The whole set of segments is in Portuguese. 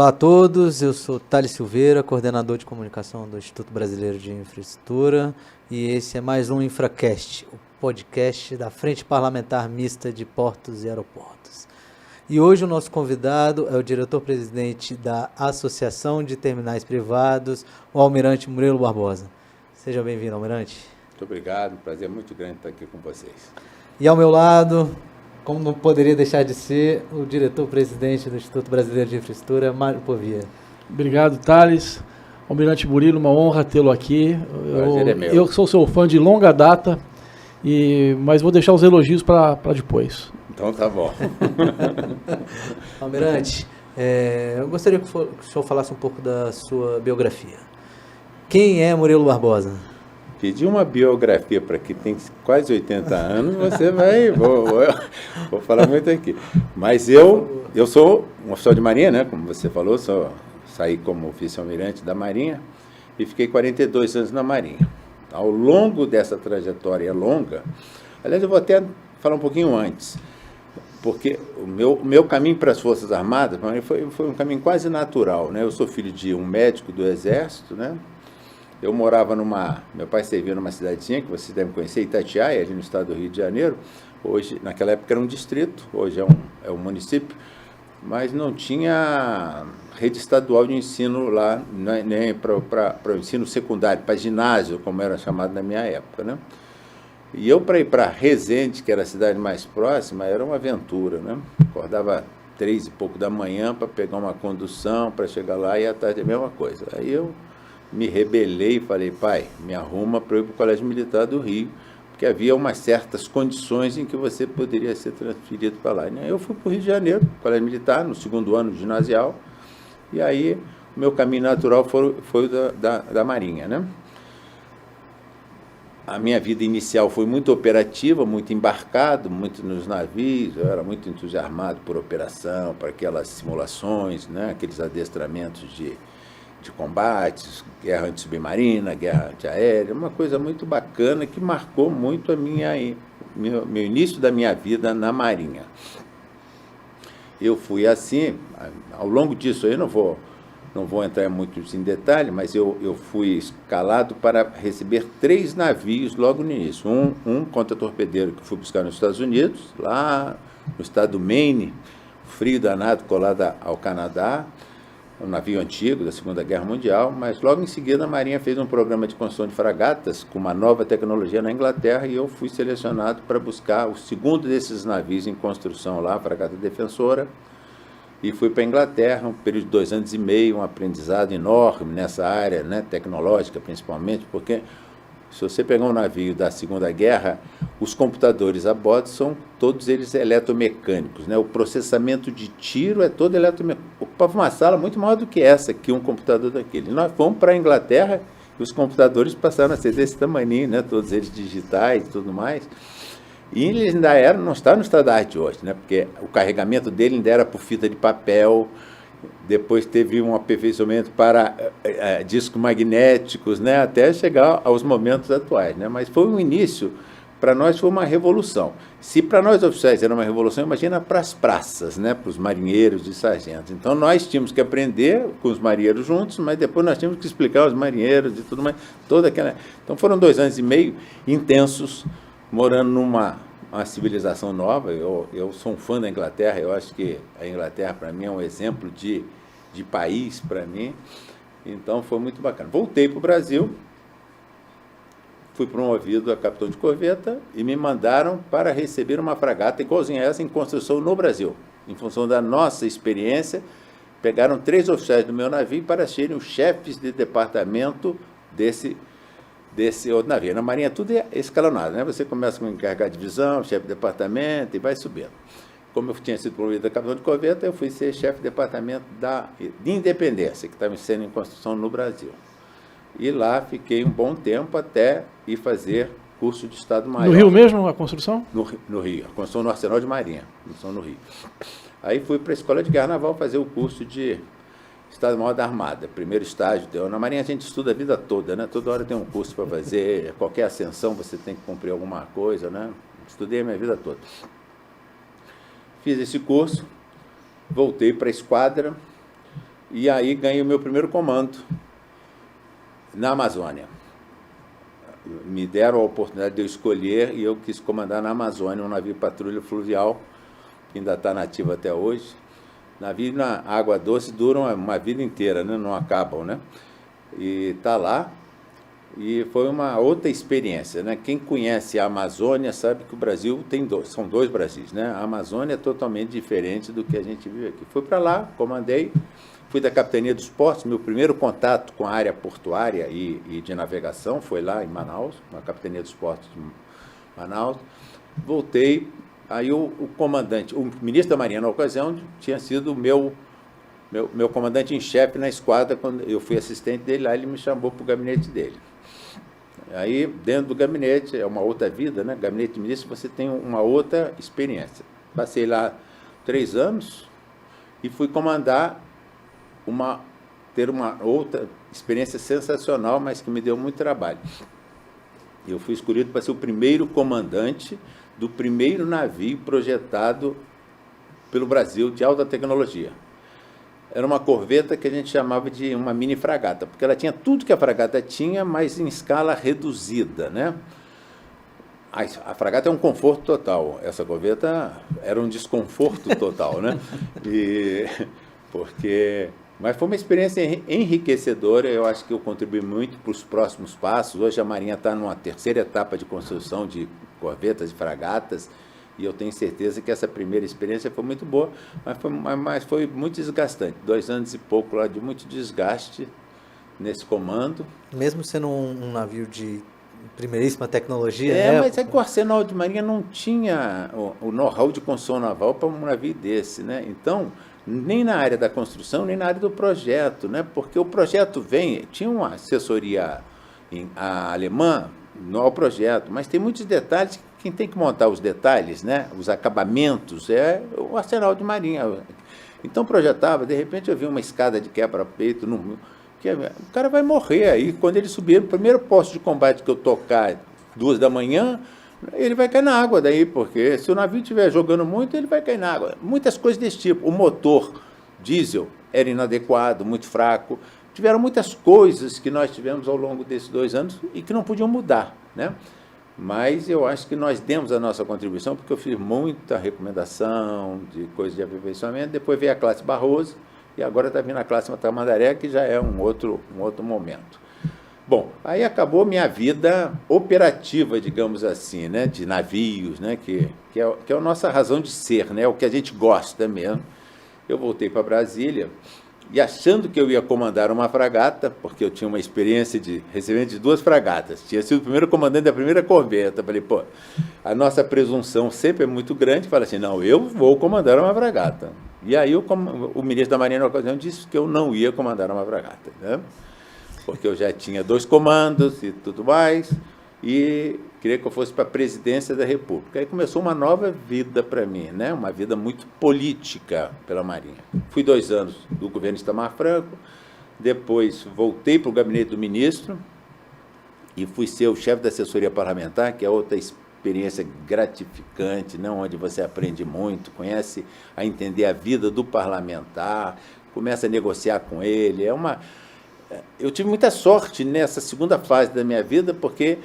Olá a todos, eu sou Thales Silveira, coordenador de comunicação do Instituto Brasileiro de Infraestrutura, e esse é mais um InfraCast, o podcast da Frente Parlamentar Mista de Portos e Aeroportos. E hoje o nosso convidado é o diretor-presidente da Associação de Terminais Privados, o Almirante Murilo Barbosa. Seja bem-vindo, Almirante. Muito obrigado, um prazer muito grande estar aqui com vocês. E ao meu lado, como não poderia deixar de ser, o diretor-presidente do Instituto Brasileiro de Infraestrutura, Mário Povia. Obrigado, Thales. Almirante Murilo, uma honra tê-lo aqui. Eu sou seu fã de longa data, mas vou deixar os elogios para depois. Então tá bom. Almirante, eu gostaria que o senhor falasse um pouco da sua biografia. Quem é Murilo Barbosa? Pedir uma biografia para quem tem quase 80 anos, você vai... Vou falar muito aqui. Mas eu sou um oficial de marinha, né? Como você falou, saí como oficial-almirante da Marinha e fiquei 42 anos na Marinha. Ao longo dessa trajetória longa, aliás, eu vou até falar um pouquinho antes, porque o meu caminho para as Forças Armadas foi um caminho quase natural, né? Eu sou filho de um médico do Exército, né? Eu morava meu pai servia numa cidadezinha que vocês devem conhecer, Itatiaia, ali no estado do Rio de Janeiro. Hoje, naquela época era um distrito, hoje é um município, mas não tinha rede estadual de ensino lá, nem para o ensino secundário, para ginásio, como era chamado na minha época, né? E eu, para ir para Resende, que era a cidade mais próxima, era uma aventura, né? Acordava 3 e pouco da manhã para pegar uma condução, para chegar lá, e à tarde a mesma coisa. Aí eu me rebelei e falei, pai, me arruma para eu ir para o Colégio Militar do Rio, porque havia umas certas condições em que você poderia ser transferido para lá. Eu fui para o Rio de Janeiro, Colégio Militar, no 2º ano ginasial, e aí o meu caminho natural foi o da Marinha, né? A minha vida inicial foi muito operativa, muito embarcado, muito nos navios, eu era muito entusiasmado por operação, por aquelas simulações, né? Aqueles adestramentos de combates, guerra antissubmarina, guerra antiaérea, uma coisa muito bacana que marcou muito meu início da minha vida na Marinha. Eu fui assim, ao longo disso, eu não vou entrar muito em detalhe, mas eu fui escalado para receber 3 navios logo no início. Um contra-torpedeiro que fui buscar nos Estados Unidos, lá no estado do Maine, frio danado, colado ao Canadá, um navio antigo da Segunda Guerra Mundial, mas logo em seguida a Marinha fez um programa de construção de fragatas com uma nova tecnologia na Inglaterra e eu fui selecionado para buscar o segundo desses navios em construção lá, a fragata Defensora, e fui para a Inglaterra, um período de 2 anos e meio, um aprendizado enorme nessa área, né, tecnológica principalmente, porque se você pegar um navio da Segunda Guerra, os computadores a bordo são todos eles eletromecânicos, né? O processamento de tiro é todo eletromecânico. Ocupava uma sala muito maior do que essa, que um computador daquele. Nós fomos para a Inglaterra e os computadores passaram a ser desse tamanho, né? Todos eles digitais e tudo mais. E eles ainda não está no estado da arte hoje, né? Porque o carregamento dele ainda era por fita de papel. Depois teve um aperfeiçoamento para discos magnéticos, né, até chegar aos momentos atuais, né? Mas foi um início, para nós foi uma revolução. Se para nós oficiais era uma revolução, imagina para as praças, né, para os marinheiros e sargentos. Então nós tínhamos que aprender com os marinheiros juntos, mas depois nós tínhamos que explicar aos marinheiros e tudo mais, toda aquela... Então foram 2 anos e meio intensos, morando numa civilização nova. Eu sou um fã da Inglaterra, eu acho que a Inglaterra para mim é um exemplo de país para mim, então foi muito bacana. Voltei para o Brasil, fui promovido a capitão de corveta e me mandaram para receber uma fragata igualzinha a essa em construção no Brasil. Em função da nossa experiência, pegaram 3 oficiais do meu navio para serem os chefes de departamento desse outro navio. Na Marinha tudo é escalonado, né? Você começa com encarregado de divisão, chefe de departamento e vai subindo. Como eu tinha sido promovido a capitão de corveta, eu fui ser chefe de departamento de Independência, que estava sendo em construção no Brasil. E lá fiquei um bom tempo até ir fazer curso de Estado-Maior. No Rio mesmo, a construção? No Rio, a construção no Arsenal de Marinha, construção no Rio. Aí fui para a Escola de Guerra Naval fazer o curso de Estado-Maior da Armada, primeiro estágio. Na Marinha a gente estuda a vida toda, né? Toda hora tem um curso para fazer, qualquer ascensão você tem que cumprir alguma coisa, né? Estudei a minha vida toda. Fiz esse curso, voltei para a esquadra E aí ganhei o meu primeiro comando na Amazônia. Me deram a oportunidade de eu escolher e eu quis comandar na Amazônia um navio patrulha fluvial, que ainda está nativo até hoje. Navios na água doce duram uma vida inteira, né? Não acabam, né? E está lá. E foi uma outra experiência, né? Quem conhece a Amazônia sabe que o Brasil são dois Brasis, né? A Amazônia é totalmente diferente do que a gente vive aqui. Fui para lá, comandei, fui da Capitania dos Portos, meu primeiro contato com a área portuária e de navegação foi lá em Manaus, na Capitania dos Portos de Manaus. Voltei, aí o comandante, o ministro da Marinha na ocasião tinha sido o meu comandante em chefe na esquadra, quando eu fui assistente dele lá, ele me chamou para o gabinete dele. Aí, dentro do gabinete, é uma outra vida, né? Gabinete de ministro, você tem uma outra experiência. Passei lá 3 anos e fui comandar ter uma outra experiência sensacional, mas que me deu muito trabalho. Eu fui escolhido para ser o primeiro comandante do primeiro navio projetado pelo Brasil de alta tecnologia. Era uma corveta que a gente chamava de uma mini fragata, porque ela tinha tudo que a fragata tinha, mas em escala reduzida, né? A fragata é um conforto total, essa corveta era um desconforto total, né? Mas foi uma experiência enriquecedora, eu acho que eu contribuí muito para os próximos passos. Hoje a Marinha está numa terceira etapa de construção de corvetas e fragatas, e eu tenho certeza que essa primeira experiência foi muito boa, mas foi muito desgastante. 2 anos e pouco lá de muito desgaste nesse comando. Mesmo sendo um navio de primeiríssima tecnologia, mas é que o Arsenal de Marinha não tinha o know-how de construção naval para um navio desse, né? Então, nem na área da construção, nem na área do projeto, né? Porque o projeto tinha uma assessoria alemã no projeto, mas tem muitos detalhes. Quem tem que montar os detalhes, né, os acabamentos, é o Arsenal de Marinha. Então projetava, de repente eu vi uma escada de quebra-peito, o cara vai morrer aí. Quando ele subir no primeiro posto de combate que eu tocar 2 da manhã, ele vai cair na água daí, porque se o navio estiver jogando muito, ele vai cair na água. Muitas coisas desse tipo. O motor diesel era inadequado, muito fraco. Tiveram muitas coisas que nós tivemos ao longo desses 2 anos e que não podiam mudar, né? Mas eu acho que nós demos a nossa contribuição, porque eu fiz muita recomendação de coisas de aperfeiçoamento. Depois veio a classe Barroso e agora está vindo a classe Tamandaré, que já é um outro momento. Bom, aí acabou minha vida operativa, digamos assim, né, de navios, né, que é a nossa razão de ser, né, o que a gente gosta mesmo. Eu voltei para Brasília e achando que eu ia comandar uma fragata, porque eu tinha uma experiência de recebimento de 2 fragatas, tinha sido o primeiro comandante da primeira corveta, falei, pô, a nossa presunção sempre é muito grande, fala assim, não, eu vou comandar uma fragata. E aí o ministro da Marinha na ocasião disse que eu não ia comandar uma fragata, né? Porque eu já tinha 2 comandos e tudo mais, e queria que eu fosse para a presidência da República. Aí começou uma nova vida para mim, né? Uma vida muito política pela Marinha. Fui 2 anos do governo Itamar Franco, depois voltei para o gabinete do ministro e fui ser o chefe da assessoria parlamentar, que é outra experiência gratificante, né? Onde você aprende muito, conhece a entender a vida do parlamentar, começa a negociar com ele. Eu tive muita sorte nessa segunda fase da minha vida, porque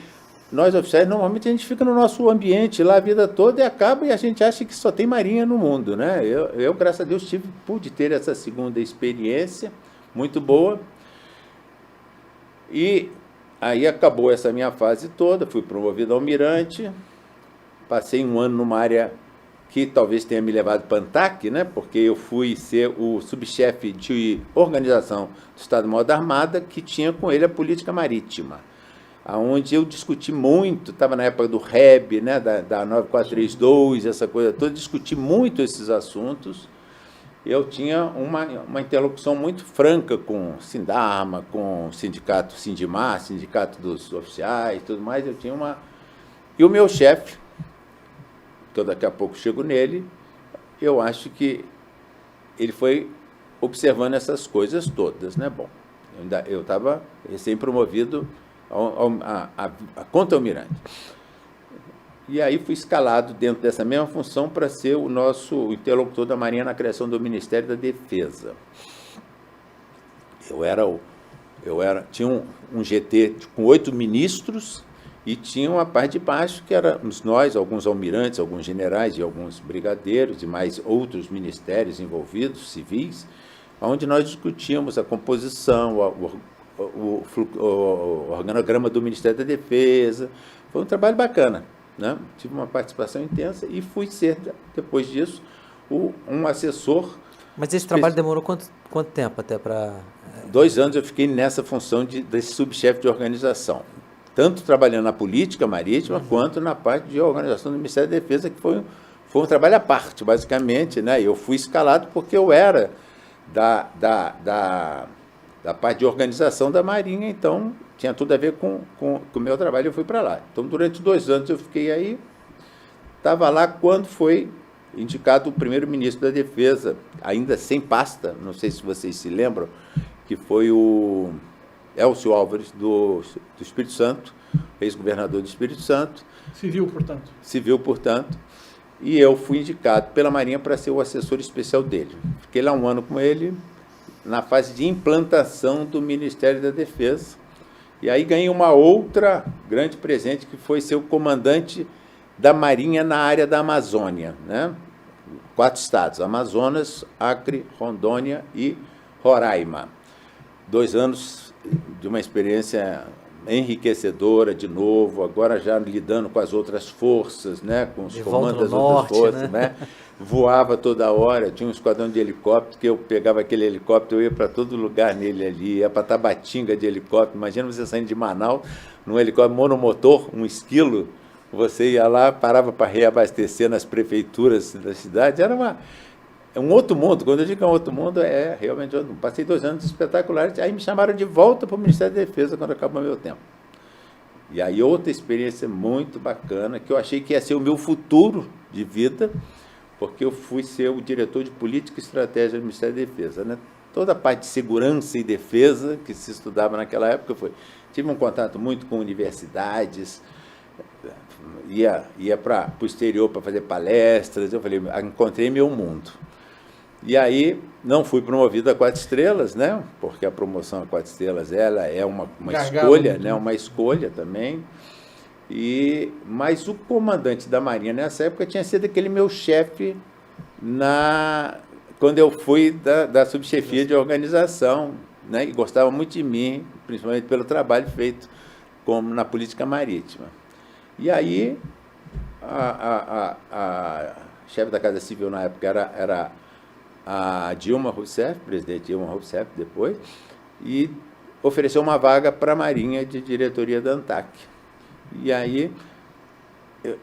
nós oficiais, normalmente a gente fica no nosso ambiente lá a vida toda e acaba e a gente acha que só tem marinha no mundo, né? Eu graças a Deus, pude ter essa segunda experiência muito boa. E aí acabou essa minha fase toda, fui promovido a almirante, passei 1 ano numa área que talvez tenha me levado para a ANTAC, né? Porque eu fui ser o subchefe de organização do Estado-Maior da Armada, que tinha com ele a política marítima, onde eu discuti muito, estava na época do REB, né, da 9432, essa coisa toda, discuti muito esses assuntos. Eu tinha uma interlocução muito franca com o Sindarma, com o sindicato Sindimar, sindicato dos oficiais, tudo mais. Eu tinha E o meu chefe, que eu daqui a pouco chego nele, eu acho que ele foi observando essas coisas todas, né? Bom, eu estava recém-promovido a contra-almirante. E aí fui escalado dentro dessa mesma função para ser o nosso interlocutor da Marinha na criação do Ministério da Defesa. tinha um GT com 8 ministros e tinha uma parte de baixo que éramos nós, alguns almirantes, alguns generais e alguns brigadeiros e mais outros ministérios envolvidos, civis, onde nós discutíamos a composição, o organograma do Ministério da Defesa. Foi um trabalho bacana, né? Tive uma participação intensa e fui ser, depois disso, um assessor. Mas esse trabalho demorou quanto tempo até para... 2 anos eu fiquei nessa função desse subchefe de organização, tanto trabalhando na política marítima quanto na parte de organização do Ministério da Defesa, que foi um trabalho à parte, basicamente, né? Eu fui escalado porque eu era da parte de organização da Marinha, então tinha tudo a ver com o meu trabalho, eu fui para lá. Então, durante 2 anos eu fiquei aí, estava lá quando foi indicado o primeiro-ministro da Defesa, ainda sem pasta, não sei se vocês se lembram, que foi o Elcio Álvares, do Espírito Santo, ex-governador do Espírito Santo. Civil, portanto. Civil, portanto. E eu fui indicado pela Marinha para ser o assessor especial dele. Fiquei lá 1 ano com ele, na fase de implantação do Ministério da Defesa. E aí ganhei uma outra grande presente, que foi ser o comandante da Marinha na área da Amazônia, né? 4 estados, Amazonas, Acre, Rondônia e Roraima. 2 anos de uma experiência enriquecedora, de novo, agora já lidando com as outras forças, né? Com os comandos das outras forças, né? Voava toda hora, tinha um esquadrão de helicóptero, que eu pegava aquele helicóptero, eu ia para todo lugar nele ali, ia para Tabatinga de helicóptero. Imagina você saindo de Manaus, num helicóptero monomotor, 1 esquilo, você ia lá, parava para reabastecer nas prefeituras da cidade, era um outro mundo. Quando eu digo um outro mundo, é realmente outro mundo. Passei 2 anos espetaculares, aí me chamaram de volta para o Ministério da Defesa quando acabou meu tempo. E aí outra experiência muito bacana, que eu achei que ia ser o meu futuro de vida, porque eu fui ser o diretor de Política e Estratégia do Ministério da Defesa, né? Toda a parte de segurança e defesa que se estudava naquela época, tive um contato muito com universidades, ia para o exterior para fazer palestras, eu falei, encontrei meu mundo. E aí não fui promovido a 4 estrelas, né? Porque a promoção a 4 estrelas ela é uma escolha, né? Uma escolha também. Mas o comandante da Marinha nessa época tinha sido aquele meu chefe quando eu fui da subchefia de organização, né? E gostava muito de mim, principalmente pelo trabalho feito na política marítima. E aí a chefe da Casa Civil na época era a Dilma Rousseff, presidente Dilma Rousseff depois, e ofereceu uma vaga para a Marinha de diretoria da ANTAC. E aí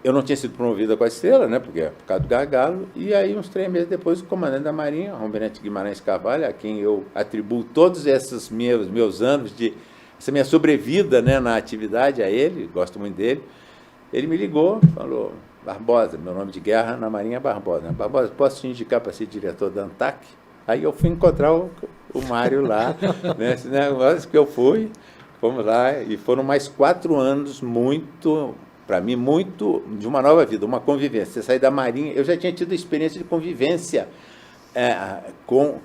eu não tinha sido promovido a 4 estrelas, né, porque é por causa do gargalo, e aí uns 3 meses depois o comandante da Marinha, Almirante Guimarães Carvalho, a quem eu atribuo todos esses meus anos essa minha sobrevida, né, na atividade a ele, gosto muito dele, ele me ligou, falou, Barbosa, meu nome de guerra na Marinha é Barbosa, né? Barbosa, posso te indicar para ser diretor da ANTAC? Aí eu fui encontrar o Mário lá, né, esse negócio que eu fui, fomos lá, e foram mais 4 anos para mim, de uma nova vida, uma convivência. Você sair da Marinha, eu já tinha tido experiência de convivência com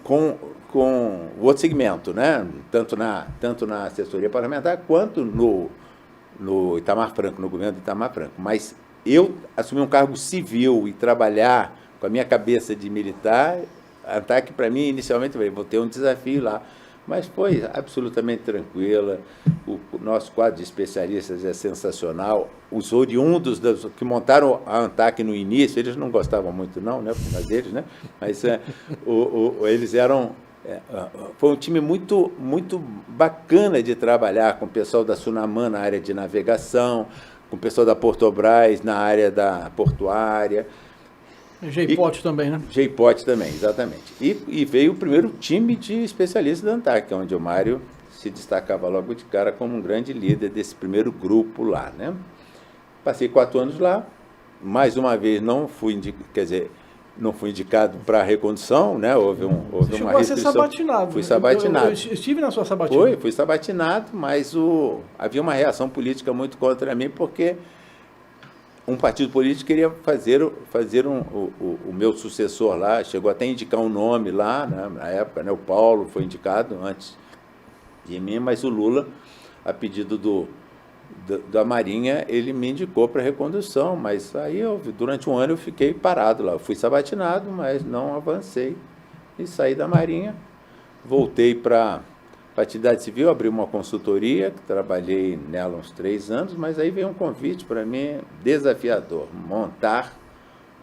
o outro segmento, né? Tanto na assessoria parlamentar, quanto no Itamar Franco, no governo do Itamar Franco. Mas eu assumi um cargo civil e trabalhar com a minha cabeça de militar, a ANTAC, para mim, inicialmente, eu falei, vou ter um desafio lá. Mas foi absolutamente tranquila, o nosso quadro de especialistas é sensacional, os oriundos que montaram a ANTAC no início, eles não gostavam muito não, né, deles, né, mas eles eram, foi um time muito, muito bacana de trabalhar com o pessoal da Sunamã na área de navegação, com o pessoal da Portobras na área da portuária, GEIPOT também, né? GEIPOT também, exatamente. E veio o primeiro time de especialistas da ANTAC, onde o Mário se destacava logo de cara como um grande líder desse primeiro grupo lá, né? Passei 4 anos lá, mais uma vez não fui indicado para a recondução, né? Houve uma restrição. A ser sabatinado. Fui sabatinado. Eu estive na sua sabatina. Fui sabatinado, mas havia uma reação política muito contra mim, porque um partido político queria fazer o meu sucessor lá, chegou até a indicar um nome lá, né, na época, né, o Paulo foi indicado antes de mim, mas o Lula, a pedido da Marinha, ele me indicou para recondução, mas aí durante um ano eu fiquei parado lá. Eu fui sabatinado, mas não avancei. E saí da Marinha, voltei para a atividade civil, abri uma consultoria, trabalhei nela uns 3 anos, mas aí veio um convite para mim desafiador, montar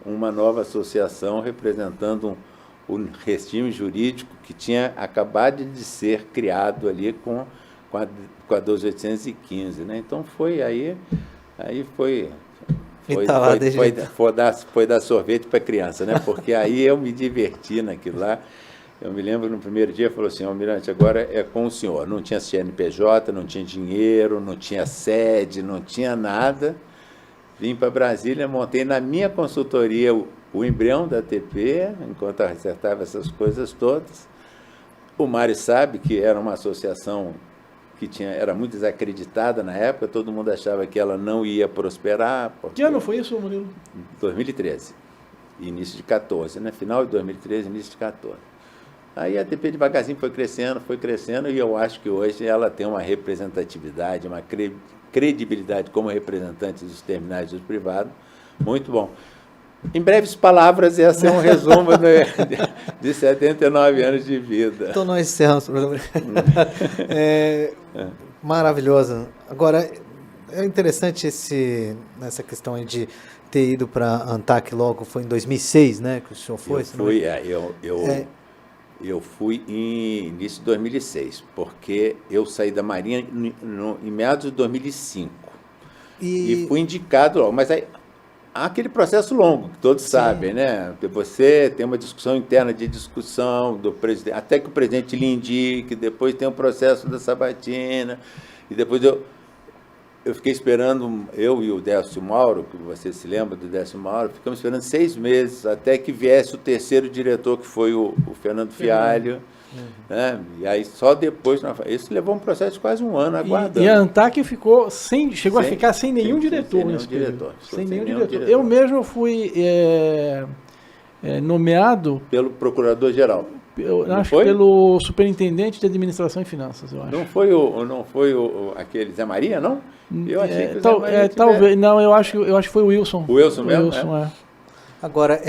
uma nova associação representando o regime jurídico que tinha acabado de ser criado ali com a 12.815, né? Então foi dar sorvete para criança, né? Porque aí eu me diverti naquilo lá. Eu me lembro no primeiro dia, falou assim: Almirante, agora é com o senhor. Não tinha CNPJ, não tinha dinheiro, não tinha sede, não tinha nada. Vim para Brasília, montei na minha consultoria o embrião da ATP, enquanto eu acertava essas coisas todas. O Mário sabe que era uma associação que era muito desacreditada na época, todo mundo achava que ela não ia prosperar. Que ano foi isso, Murilo? 2013, início de 14, né? Final de 2013, início de 14. Aí a ATP devagarzinho foi crescendo, e eu acho que hoje ela tem uma representatividade, uma credibilidade como representante dos terminais dos privados, muito bom. Em breves palavras, esse é um resumo de 79 anos de vida. Então nós encerramos o programa. Maravilhoso. Agora, é interessante essa questão aí de ter ido para a ANTAC logo, foi em 2006, né, que o senhor foi? Eu fui em início de 2006, porque eu saí da Marinha em meados de 2005. E fui indicado logo, mas aí há aquele processo longo, que todos sabem, né? Você tem uma discussão interna de discussão do presidente, até que o presidente lhe indique, depois tem o processo da sabatina, e depois eu fiquei esperando, eu e o Décio Mauro, que você se lembra do Décio Mauro, ficamos esperando 6 meses até que viesse o terceiro diretor, que foi o Fernando Fialho, né? E aí só depois, isso levou um processo de quase um ano aguardando. E a ANTAC chegou a ficar sem nenhum diretor. Sem nenhum diretor. Eu mesmo fui nomeado pelo Procurador-Geral. Eu acho que pelo Superintendente de Administração e Finanças, eu acho. Não foi aquele Zé Maria, não? Eu achei que o Zé Maria talvez, não, eu acho que foi o Wilson. O Wilson mesmo? Agora,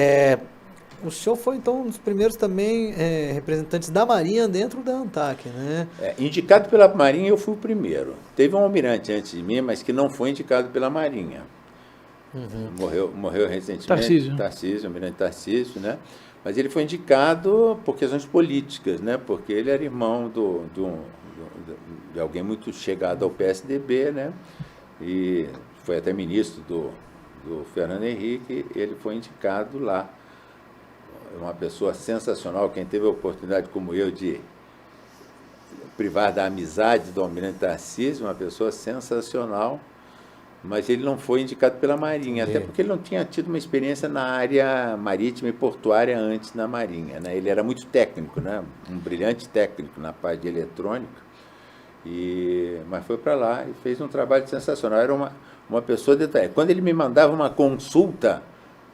o senhor foi, então, um dos primeiros também representantes da Marinha dentro da ANTAC, né? Indicado pela Marinha, eu fui o primeiro. Teve um almirante antes de mim, mas que não foi indicado pela Marinha. Morreu recentemente. Tarcísio, o almirante Tarcísio, né? Mas ele foi indicado por questões políticas, né? Porque ele era irmão de alguém muito chegado ao PSDB, né? E foi até ministro do Fernando Henrique, ele foi indicado lá. Uma pessoa sensacional, quem teve a oportunidade, como eu, de privar da amizade do almirante Tarcísio, uma pessoa sensacional, mas ele não foi indicado pela Marinha, até porque ele não tinha tido uma experiência na área marítima e portuária antes na Marinha, né? Ele era muito técnico, né? Um brilhante técnico na parte de eletrônica, mas foi para lá e fez um trabalho sensacional. Era uma pessoa detalhada. Quando ele me mandava uma consulta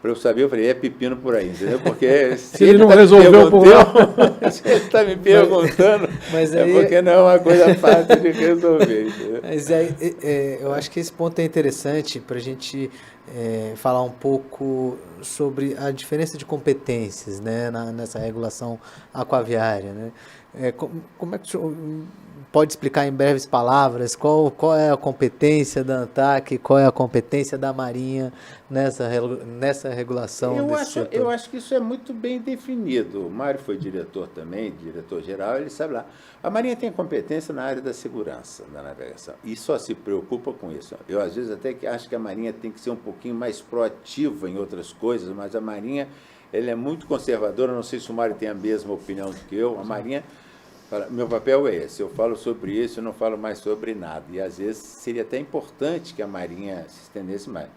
para eu saber, eu falei, é pepino por aí, entendeu? Porque se ele não resolveu por lá, se ele está me perguntando, mas aí, porque não é uma coisa fácil de resolver. Entendeu? Mas eu acho que esse ponto é interessante para a gente falar um pouco sobre a diferença de competências, né, nessa regulação aquaviária, né? Como é que o senhor pode explicar em breves palavras qual é a competência da ANTAC, qual é a competência da Marinha nessa regulação desse setor? Eu acho que isso é muito bem definido. O Mário foi diretor também, diretor-geral, ele sabe lá. A Marinha tem competência na área da segurança da navegação e só se preocupa com isso. Eu, às vezes, até acho que a Marinha tem que ser um pouquinho mais proativa em outras coisas, mas a Marinha ela é muito conservadora, não sei se o Mário tem a mesma opinião do que eu. A Marinha fala, meu papel é esse, eu falo sobre isso, eu não falo mais sobre nada. E, às vezes, seria até importante que a Marinha se estendesse mais.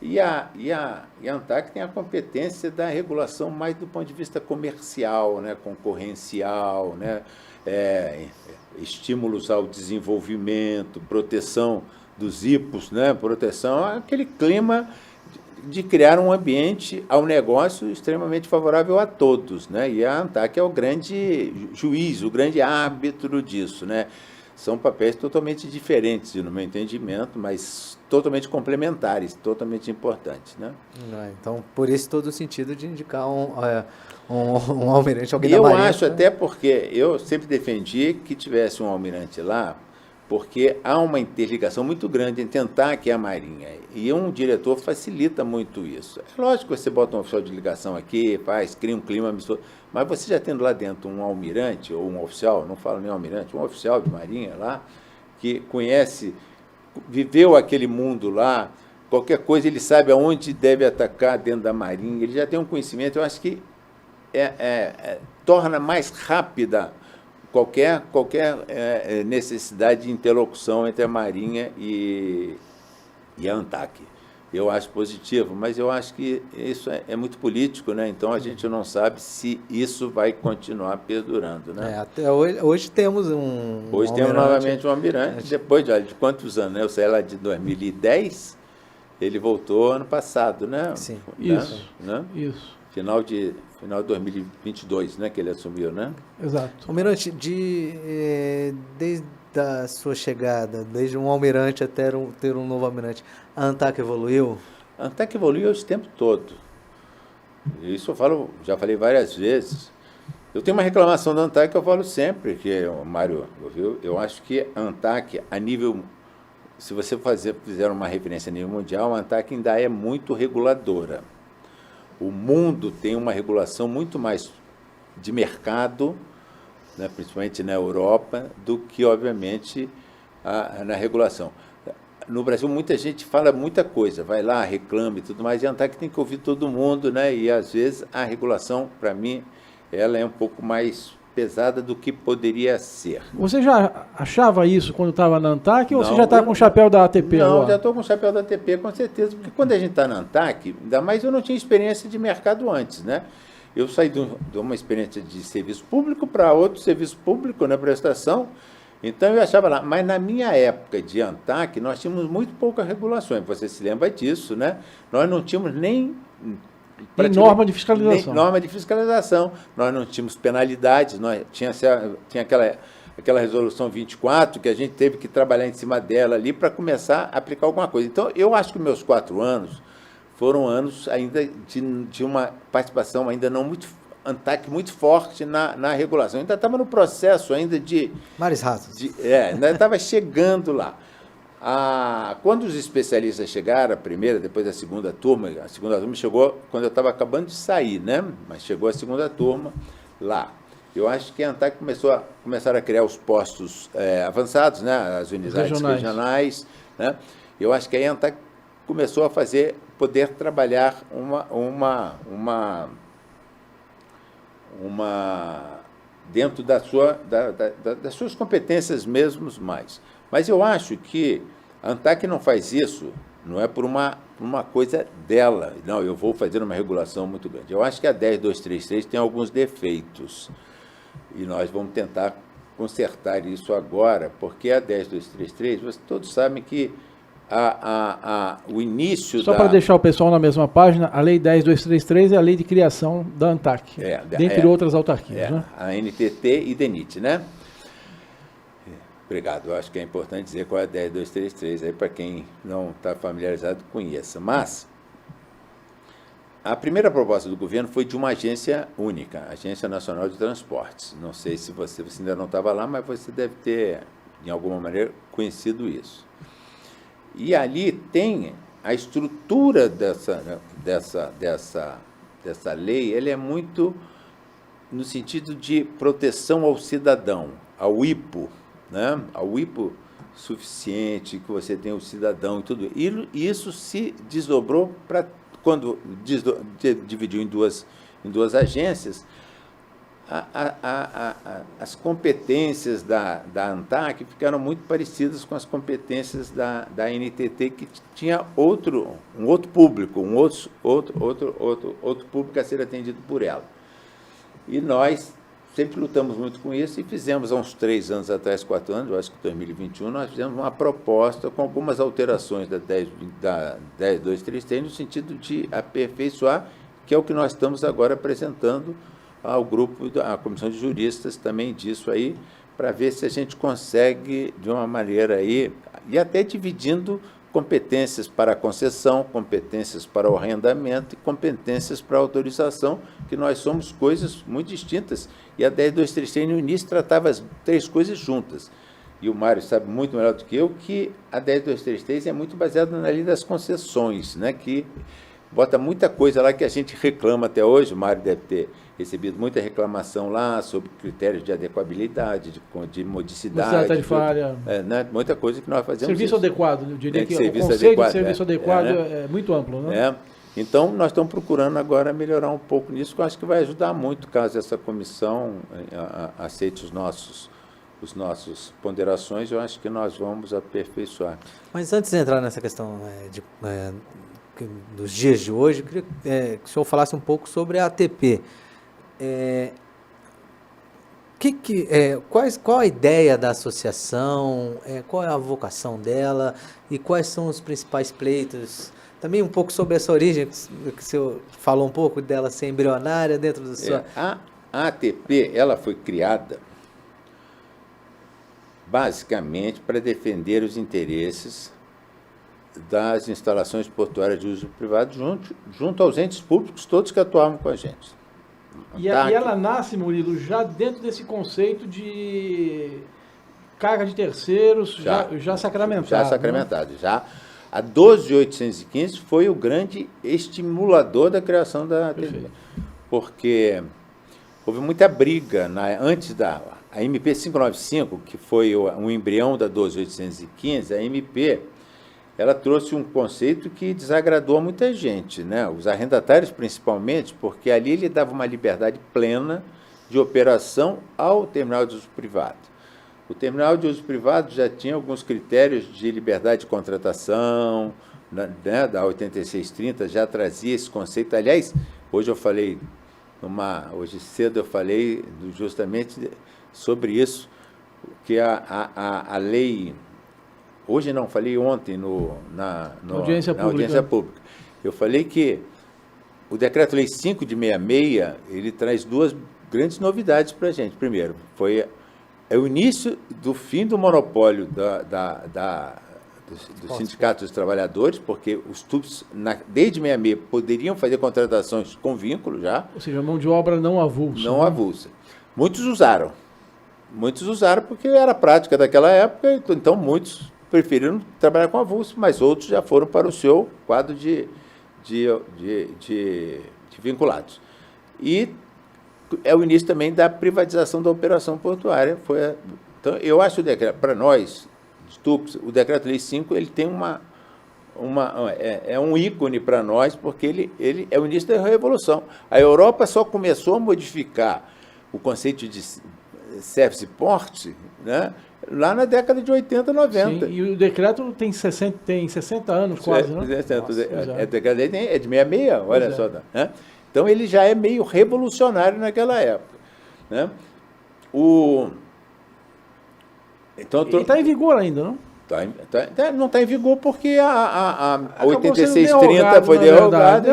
E a ANTAC tem a competência da regulação mais do ponto de vista comercial, né, concorrencial, né, estímulos ao desenvolvimento, proteção dos IPOs, né, proteção, aquele clima de criar um ambiente ao negócio extremamente favorável a todos, né? E a ANTAC é o grande juiz, o grande árbitro disso, né? são papéis totalmente diferentes, no meu entendimento, mas totalmente complementares, totalmente importantes, né? Então, por isso todo o sentido de indicar um almirante, alguém da Marinha. Eu acho até porque eu sempre defendi que tivesse um almirante lá, porque há uma interligação muito grande entre a ANTAC e a Marinha, e um diretor facilita muito isso. É lógico que você bota um oficial de ligação aqui, cria um clima amistoso, mas você já tendo lá dentro um almirante ou um oficial, não falo nem almirante, um oficial de Marinha lá, que conhece, viveu aquele mundo lá, qualquer coisa ele sabe aonde deve atacar dentro da Marinha, ele já tem um conhecimento, eu acho que torna mais rápida qualquer necessidade de interlocução entre a Marinha e a ANTAC. Eu acho positivo, mas eu acho que isso é muito político, né? Então a gente não sabe se isso vai continuar perdurando, né? Até hoje temos Hoje temos novamente um almirante, depois de quantos anos, né? Eu saí lá de 2010, ele voltou ano passado, né? Sim. Isso. Né? Isso. Final de 2022, né, que ele assumiu, né? Exato. Almirante, desde a sua chegada, desde um almirante até ter um novo almirante, a ANTAC evoluiu? A ANTAC evoluiu esse tempo todo. Isso eu falo, já falei várias vezes. Eu tenho uma reclamação da ANTAC que eu falo sempre, que o Mário ouviu. Eu acho que a ANTAC, a nível, se você fizer uma referência a nível mundial, a ANTAC ainda é muito reguladora. O mundo tem uma regulação muito mais de mercado, né, principalmente na Europa, do que, obviamente, na regulação. No Brasil, muita gente fala muita coisa, vai lá, reclama e tudo mais, e a ANTAC tem que ouvir todo mundo, né, e, às vezes, a regulação, para mim, ela é um pouco mais pesada do que poderia ser. Você já achava isso quando estava na ANTAC ou você já está com o chapéu da ATP? Não, já estou com o chapéu da ATP, com certeza, porque quando a gente está na ANTAC, ainda mais eu não tinha experiência de mercado antes, né? Eu saí de uma experiência de serviço público para outro serviço público, na prestação, então eu achava lá, mas na minha época de ANTAC, nós tínhamos muito poucas regulações, você se lembra disso, né? Nós não tínhamos nem norma de fiscalização. Norma de fiscalização. Nós não tínhamos penalidades, tinha aquela resolução 24, que a gente teve que trabalhar em cima dela ali para começar a aplicar alguma coisa. Então, eu acho que meus 4 anos foram anos ainda de uma participação ainda não muito, ANTAC muito forte na regulação. Ainda estava no processo ainda de... Mares rasos. Ainda estava chegando lá. Quando os especialistas chegaram, a primeira, depois a segunda turma chegou quando eu estava acabando de sair, né? Mas chegou a segunda turma lá. Eu acho que a ANTAC começaram a criar os postos avançados, né? As unidades regionais, né? Eu acho que a ANTAC começou a poder trabalhar dentro das suas competências mesmo mais. Mas eu acho que a ANTAC não faz isso, não é por uma coisa dela. Não, eu vou fazer uma regulação muito grande. Eu acho que a 10233 tem alguns defeitos. E nós vamos tentar consertar isso agora, porque a 10233, vocês todos sabem que o início Só para deixar o pessoal na mesma página, a Lei 10233 é a lei de criação da ANTAC, dentre outras autarquias. Né? A NTT e DENIT, né? Obrigado. Eu acho que é importante dizer qual é a 10233, aí para quem não está familiarizado conheça. Mas a primeira proposta do governo foi de uma agência única, Agência Nacional de Transportes. Não sei se você ainda não estava lá, mas você deve ter, de alguma maneira, conhecido isso. E ali tem a estrutura dessa lei, ele é muito no sentido de proteção ao cidadão, ao IPO, né? Ao IPO suficiente, que você tem o cidadão e tudo. E isso se desdobrou para, quando dividiu em duas agências, as competências da ANTAC ficaram muito parecidas com as competências da NTT, que tinha um outro público, outro público a ser atendido por ela. E nós sempre lutamos muito com isso e fizemos, há uns 3 anos atrás, 4 anos, eu acho que em 2021, nós fizemos uma proposta com algumas alterações da 10233, no sentido de aperfeiçoar, que é o que nós estamos agora apresentando ao grupo, à comissão de juristas também disso aí, para ver se a gente consegue, de uma maneira aí, e até dividindo competências para a concessão, competências para o arrendamento e competências para a autorização, que nós somos coisas muito distintas. E a 10233, no início, tratava as três coisas juntas. E o Mário sabe muito melhor do que eu que a 10233 é muito baseada na lei das concessões, né, que bota muita coisa lá que a gente reclama até hoje. O Mário deve ter recebido muita reclamação lá sobre critérios de adequabilidade, de modicidade. Tarifária. Né, muita coisa que nós fazemos. Serviço adequado, eu diria que o conceito de serviço adequado é muito amplo, né? Então, nós estamos procurando agora melhorar um pouco nisso, que eu acho que vai ajudar muito, caso essa comissão aceite os nossos ponderações, eu acho que nós vamos aperfeiçoar. Mas antes de entrar nessa questão dos dias de hoje, eu queria que o senhor falasse um pouco sobre a ATP. Qual a ideia da associação, qual é a vocação dela e quais são os principais pleitos? Também um pouco sobre essa origem, que o senhor falou um pouco dela ser embrionária dentro do seu... A ATP, ela foi criada basicamente para defender os interesses das instalações portuárias de uso privado junto aos entes públicos, todos que atuavam com a gente. E ela nasce, Murilo, já dentro desse conceito de carga de terceiros, já sacramentado. Já sacramentado, já. A 12.815 foi o grande estimulador da criação da ATP, porque houve muita briga antes a MP 595, que foi um embrião da 12.815, a MP, ela trouxe um conceito que desagradou a muita gente, né? Os arrendatários principalmente, porque ali ele dava uma liberdade plena de operação ao terminal de uso privado. O terminal de uso privado já tinha alguns critérios de liberdade de contratação, né? Da 8630 já trazia esse conceito. Aliás, hoje cedo eu falei justamente sobre isso, que a lei... Hoje não, falei ontem na audiência pública. Eu falei que o Decreto-Lei 5 de 66, ele traz duas grandes novidades para a gente. Primeiro, é o início do fim do monopólio do Sindicato dos Trabalhadores, porque os TUPs, desde 66, poderiam fazer contratações com vínculo já. Ou seja, mão de obra não avulsa. Não avulsa. Muitos usaram porque era a prática daquela época, então muitos preferiram trabalhar com avulso, mas outros já foram para o seu quadro de vinculados. E é o início também da privatização da operação portuária. Então, eu acho para nós, o Decreto-Lei 5, ele tem um ícone para nós, porque ele é o início da revolução. A Europa só começou a modificar o conceito de service port, né, lá na década de 80, 90. Sim, e o decreto tem 60 anos quase, né? O decreto é de 66, olha só. Né? Então, ele já é meio revolucionário naquela época. Né? Ele está em vigor ainda, não? Não está em vigor porque a 8630 foi derrogada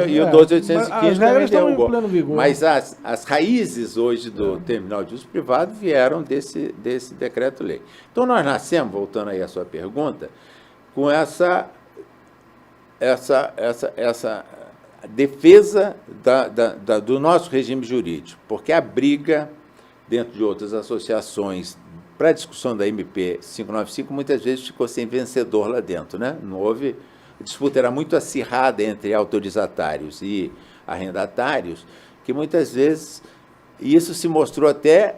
e o 12815 também derrogou. Mas as raízes hoje do terminal de uso privado vieram desse decreto-lei. Então, nós nascemos, voltando aí à sua pergunta, com essa defesa do nosso regime jurídico, porque a briga dentro de outras associações para a discussão da MP 595, muitas vezes ficou sem vencedor lá dentro, né? Não houve... A disputa era muito acirrada entre autorizatários e arrendatários, que muitas vezes... E isso se mostrou até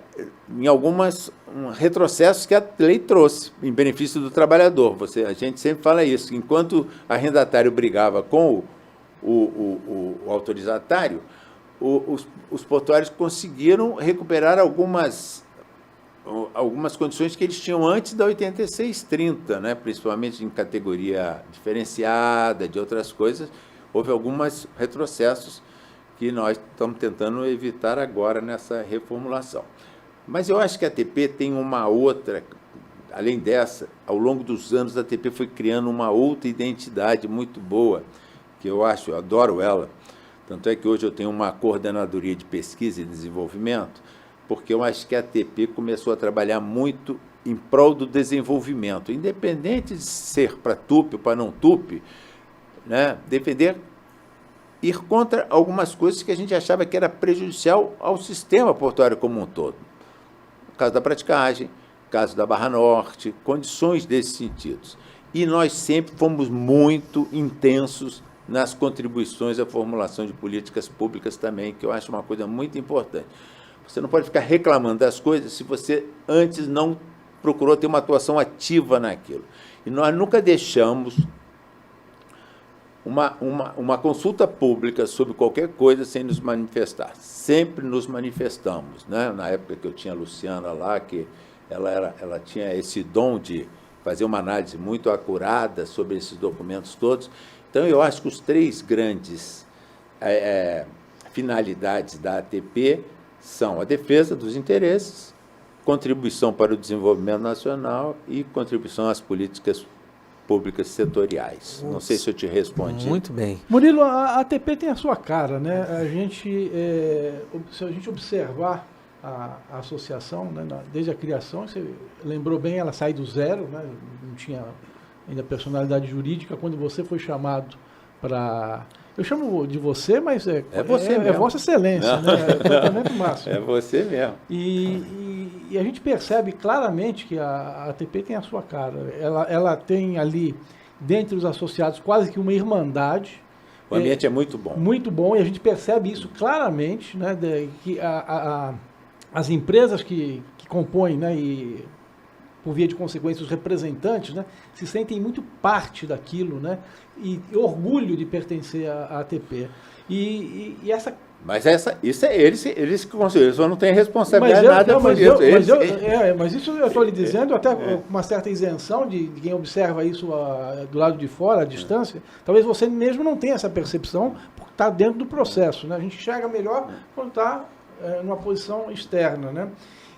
em alguns retrocessos que a lei trouxe, em benefício do trabalhador. A gente sempre fala isso. Enquanto o arrendatário brigava com o autorizatário, os portuários conseguiram recuperar algumas condições que eles tinham antes da 8630, né? Principalmente em categoria diferenciada, de outras coisas. Houve alguns retrocessos que nós estamos tentando evitar agora nessa reformulação. Mas eu acho que a ATP tem uma outra, além dessa, ao longo dos anos, a ATP foi criando uma outra identidade muito boa, que eu adoro ela. Tanto é que hoje eu tenho uma coordenadoria de pesquisa e desenvolvimento, porque eu acho que a ATP começou a trabalhar muito em prol do desenvolvimento, independente de ser para TUP ou para não TUP, né, ir contra algumas coisas que a gente achava que era prejudicial ao sistema portuário como um todo. O caso da praticagem, o caso da Barra Norte, condições desses sentidos. E nós sempre fomos muito intensos nas contribuições à formulação de políticas públicas também, que eu acho uma coisa muito importante. Você não pode ficar reclamando das coisas se você antes não procurou ter uma atuação ativa naquilo. E nós nunca deixamos uma consulta pública sobre qualquer coisa sem nos manifestar. Sempre nos manifestamos, né? Na época que eu tinha a Luciana lá, que ela tinha esse dom de fazer uma análise muito acurada sobre esses documentos todos. Então, eu acho que os 3 grandes finalidades da ATP são a defesa dos interesses, contribuição para o desenvolvimento nacional e contribuição às políticas públicas setoriais. Não sei se eu te respondi. Muito bem. Murilo, a ATP tem a sua cara, né? Se a gente observar a associação, né, desde a criação, você lembrou bem, ela sai do zero, né? Não tinha ainda personalidade jurídica. Quando você foi chamado para... Eu chamo de você, mas é você mesmo. É Vossa Excelência, né? É o tratamento máximo. É você mesmo. E a gente percebe claramente que a ATP tem a sua cara. Ela tem ali, dentre os associados, quase que uma irmandade. O ambiente é muito bom. Muito bom, e a gente percebe isso claramente, né? Que as empresas que compõem, né, e por via de consequência os representantes, né, se sentem muito parte daquilo, né, e orgulho de pertencer à ATP. E essa... Mas isso é eles que conseguiram, eles só não têm responsabilidade por isso. Mas isso eu estou lhe dizendo, até com uma certa isenção de quem observa isso do lado de fora, à distância. Talvez você mesmo não tenha essa percepção, porque está dentro do processo, né? A gente enxerga melhor quando está numa posição externa, né?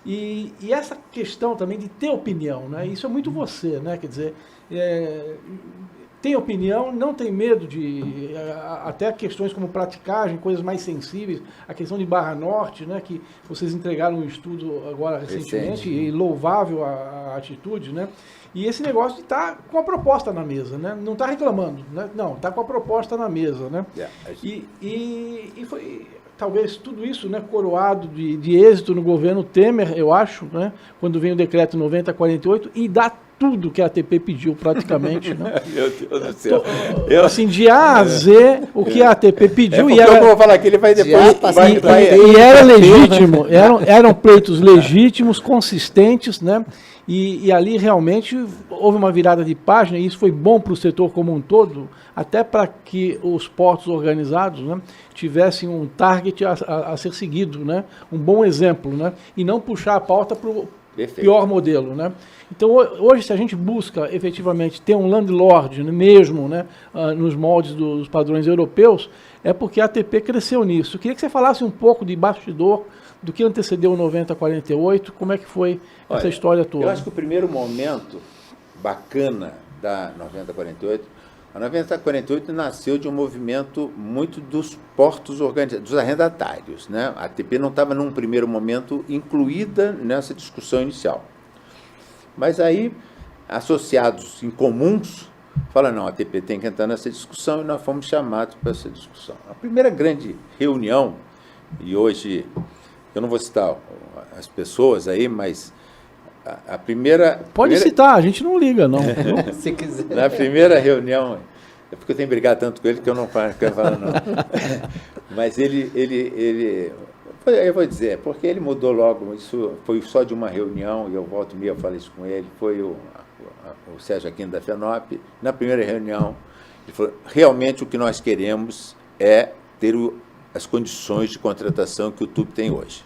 E essa questão também de ter opinião, né? Isso é muito você, né? Quer dizer, tem opinião, não tem medo de até questões como praticagem, coisas mais sensíveis, a questão de Barra Norte, né? Que vocês entregaram um estudo agora recentemente, e louvável a atitude, né? E esse negócio de estar com a proposta na mesa, né? Não está reclamando, né? Não, está com a proposta na mesa, né? E foi... Talvez tudo isso, né, coroado de êxito no governo Temer, eu acho, né, quando vem o decreto 9048, e dá tudo que a ATP pediu praticamente. Né? Meu Deus do céu. Assim, de A a Z, o que a ATP pediu. E era, eu vou falar que ele vai depois... E era legítimo, eram pleitos legítimos, consistentes, né? E ali realmente houve uma virada de página, e isso foi bom para o setor como um todo, até para que os portos organizados, né, tivessem um target a ser seguido, né, um bom exemplo, né, e não puxar a pauta para o pior modelo. Né. Então, hoje, se a gente busca efetivamente ter um landlord, né, mesmo, né, nos moldes dos padrões europeus, é porque a ATP cresceu nisso. Eu queria que você falasse um pouco de bastidor, do que antecedeu o 9048, como é que foi essa história toda? Eu acho que o primeiro momento bacana da 9048, a 9048 nasceu de um movimento muito dos portos organizados, dos arrendatários, né? A ATP não estava, num primeiro momento, incluída nessa discussão inicial. Mas aí, associados em comuns, falaram, não, a ATP tem que entrar nessa discussão, e nós fomos chamados para essa discussão. A primeira grande reunião, e hoje... Eu não vou citar as pessoas aí, mas a primeira... Pode citar, a gente não liga, não. Se quiser. Na primeira reunião, é porque eu tenho que brigar tanto com ele que eu não quero falar, não. Mas eu vou dizer, porque ele mudou logo, isso foi só de uma reunião, e eu volto e meia, eu falei isso com ele, foi o Sérgio Aquino da FENOP, na primeira reunião, ele falou, realmente o que nós queremos é ter as condições de contratação que o TUP tem hoje.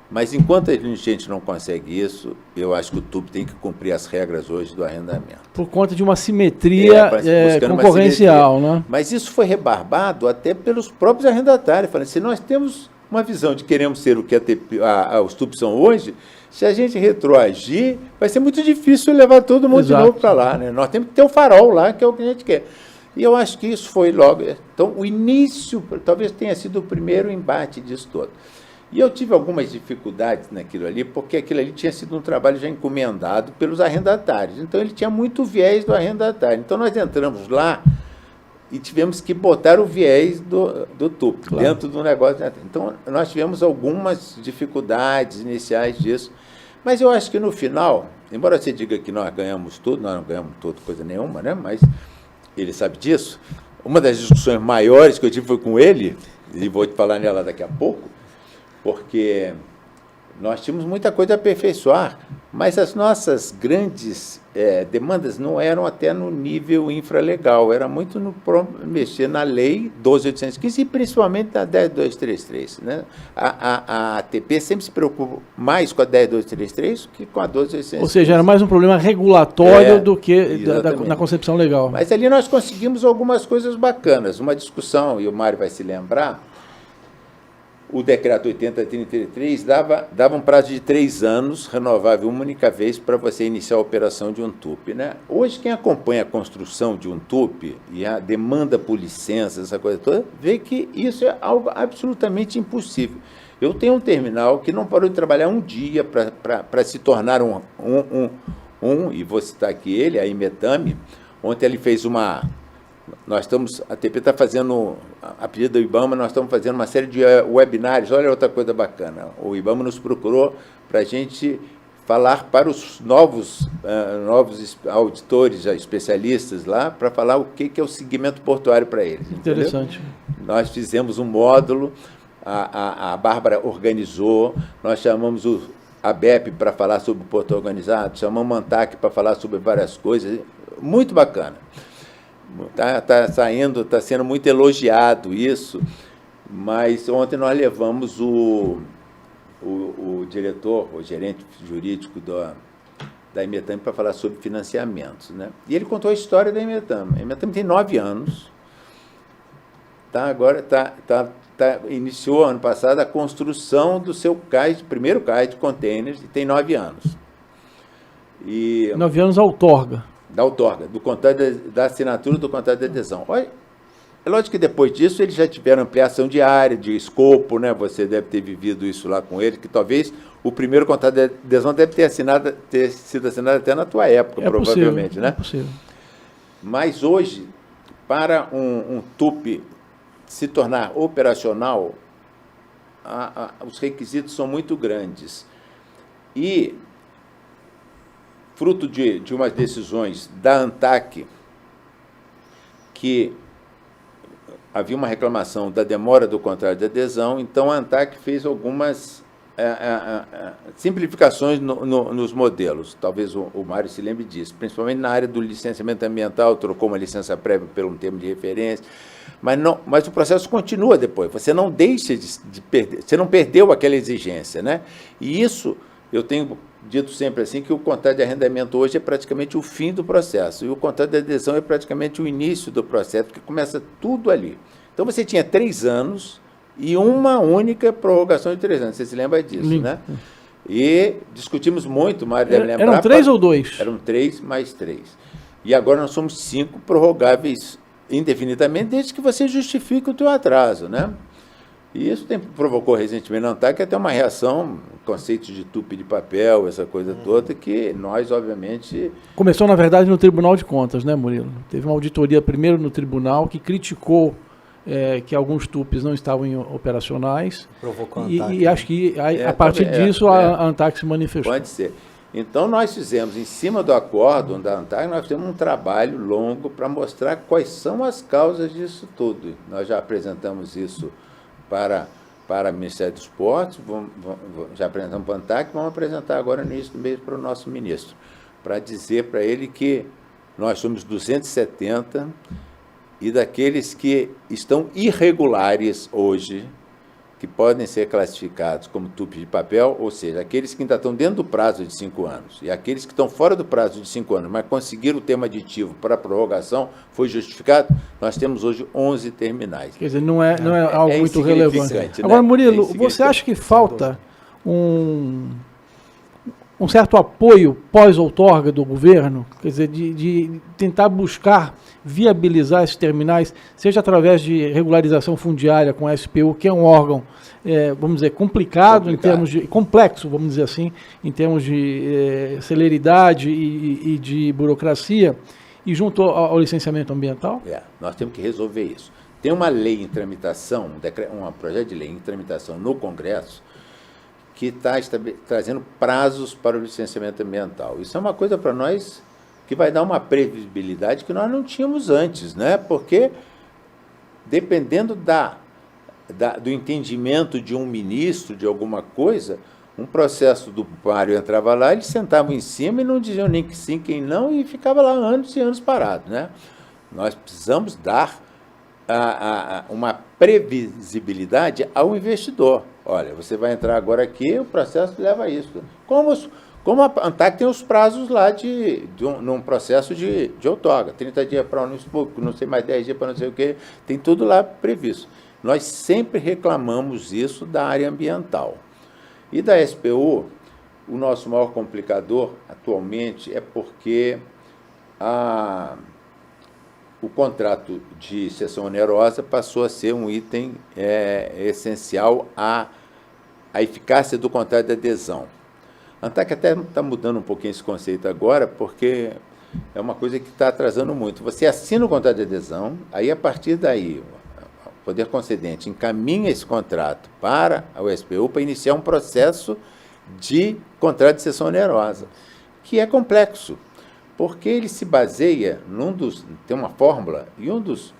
Mas, enquanto a gente não consegue isso, eu acho que o TUP tem que cumprir as regras hoje do arrendamento. Por conta de uma simetria concorrencial, uma simetria, né? Mas isso foi rebarbado até pelos próprios arrendatários. Falando, se nós temos uma visão de que queremos ser o que os TUP são hoje, se a gente retroagir, vai ser muito difícil levar todo mundo de novo para lá, né? Nós temos que ter o farol lá, que é o que a gente quer. E eu acho que isso foi logo... Então, o início, talvez tenha sido o primeiro embate disso todo. E eu tive algumas dificuldades naquilo ali, porque aquilo ali tinha sido um trabalho já encomendado pelos arrendatários. Então, ele tinha muito viés do arrendatário. Então, nós entramos lá e tivemos que botar o viés do TUP dentro do negócio. Então, nós tivemos algumas dificuldades iniciais disso. Mas eu acho que, no final, embora você diga que nós ganhamos tudo, nós não ganhamos tudo, coisa nenhuma, né? Mas ele sabe disso. Uma das discussões maiores que eu tive foi com ele, e vou te falar nela daqui a pouco, porque nós tínhamos muita coisa a aperfeiçoar, mas as nossas grandes demandas não eram até no nível infralegal, era muito no mexer na lei 12.815 e principalmente na 10.233. Né? A ATP sempre se preocupa mais com a 10.233 que com a 12.815. Ou seja, era mais um problema regulatório do que na concepção legal. Mas ali nós conseguimos algumas coisas bacanas. Uma discussão, e o Mário vai se lembrar, o decreto 8033 dava um prazo de 3 anos, renovável uma única vez, para você iniciar a operação de um TUP. Né? Hoje, quem acompanha a construção de um TUP e a demanda por licenças, essa coisa toda, vê que isso é algo absolutamente impossível. Eu tenho um terminal que não parou de trabalhar um dia para se tornar e vou citar aqui ele, a Imetame. Ontem ele fez a ATP está fazendo, a pedido do IBAMA, nós estamos fazendo uma série de webinários. Olha outra coisa bacana, o IBAMA nos procurou para a gente falar para os novos auditores, especialistas lá, para falar o que é o segmento portuário para eles. Interessante. Entendeu? Nós fizemos um módulo, a Bárbara organizou, nós chamamos a BEP para falar sobre o porto organizado, chamamos a ANTAC para falar sobre várias coisas, muito bacana. Está sendo muito elogiado isso, mas ontem nós levamos o diretor, o gerente jurídico da Imetame para falar sobre financiamentos. Né? E ele contou a história da Imetame. A Imetame tem 9 anos, agora iniciou ano passado a construção do seu primeiro cais de containers, e tem 9 anos. 9 anos a outorga. Da outorga, da assinatura do contrato de adesão. Olha, é lógico que depois disso eles já tiveram ampliação de área, de escopo, né? Você deve ter vivido isso lá com ele, que talvez o primeiro contrato de adesão deve ter sido assinado até na tua época, provavelmente. Possível, né? É possível. Mas hoje, para um TUP se tornar operacional, os requisitos são muito grandes. E fruto de umas decisões da ANTAC, que havia uma reclamação da demora do contrato de adesão, então a ANTAC fez algumas simplificações nos modelos. Talvez o Mário se lembre disso, principalmente na área do licenciamento ambiental, trocou uma licença prévia por um termo de referência, mas o processo continua depois, você não deixa de perder, você não perdeu aquela exigência, né? E isso, eu tenho dito sempre assim, que o contrato de arrendamento hoje é praticamente o fim do processo, e o contrato de adesão é praticamente o início do processo, porque começa tudo ali. Então, você tinha 3 anos e uma única prorrogação de 3 anos, você se lembra disso, né? E discutimos muito, o Mário deve lembrar. Eram 3 ou 2? Eram 3 mais 3. E agora nós somos 5 prorrogáveis indefinidamente, desde que você justifique o teu atraso, né? E isso provocou recentemente na ANTAC até uma reação, conceitos de tupi de papel, essa coisa toda, que nós, obviamente... Começou, na verdade, no Tribunal de Contas, né, Murilo? Teve uma auditoria primeiro no tribunal que criticou que alguns tupis não estavam operacionais. Provocou a ANTAC. E acho que a partir disso a ANTAC se manifestou. Pode ser. Então, nós fizemos, em cima do acórdão da ANTAC, nós fizemos um trabalho longo para mostrar quais são as causas disso tudo. Nós já apresentamos isso para o Ministério dos Esportes, já apresentamos para a ANTAC, vamos apresentar agora no início do mês para o nosso ministro, para dizer para ele que nós somos 270 e daqueles que estão irregulares hoje, que podem ser classificados como tupi de papel, ou seja, aqueles que ainda estão dentro do prazo de 5 anos, e aqueles que estão fora do prazo de 5 anos, mas conseguiram o termo aditivo para a prorrogação, foi justificado, nós temos hoje 11 terminais. Quer dizer, não é algo muito relevante. Né? Agora, Murilo, você acha que falta um certo apoio pós-outorga do governo, quer dizer, de tentar buscar viabilizar esses terminais, seja através de regularização fundiária com a SPU, que é um órgão, vamos dizer, complicado, em termos de complexo, vamos dizer assim, em termos de celeridade e de burocracia, e junto ao licenciamento ambiental? Nós temos que resolver isso. Tem uma lei em tramitação, um projeto de lei em tramitação no Congresso, que está trazendo prazos para o licenciamento ambiental. Isso é uma coisa para nós que vai dar uma previsibilidade que nós não tínhamos antes, né? Porque, dependendo do entendimento de um ministro de alguma coisa, um processo do Mário entrava lá, eles sentavam em cima e não diziam nem que sim, quem não, e ficava lá anos e anos parado, né? Nós precisamos dar uma previsibilidade ao investidor. Olha, você vai entrar agora aqui, o processo leva a isso. Como a ANTAC tem os prazos lá num processo de outorga, 30 dias para o público, não sei mais 10 dias para não sei o quê, tem tudo lá previsto. Nós sempre reclamamos isso da área ambiental. E da SPU, o nosso maior complicador atualmente é porque o contrato de cessão onerosa passou a ser um item essencial à eficácia do contrato de adesão. A ANTAC até está mudando um pouquinho esse conceito agora, porque é uma coisa que está atrasando muito. Você assina o contrato de adesão, aí a partir daí o poder concedente encaminha esse contrato para a SPU para iniciar um processo de contrato de cessão onerosa, que é complexo, porque ele se baseia tem uma fórmula, e um dos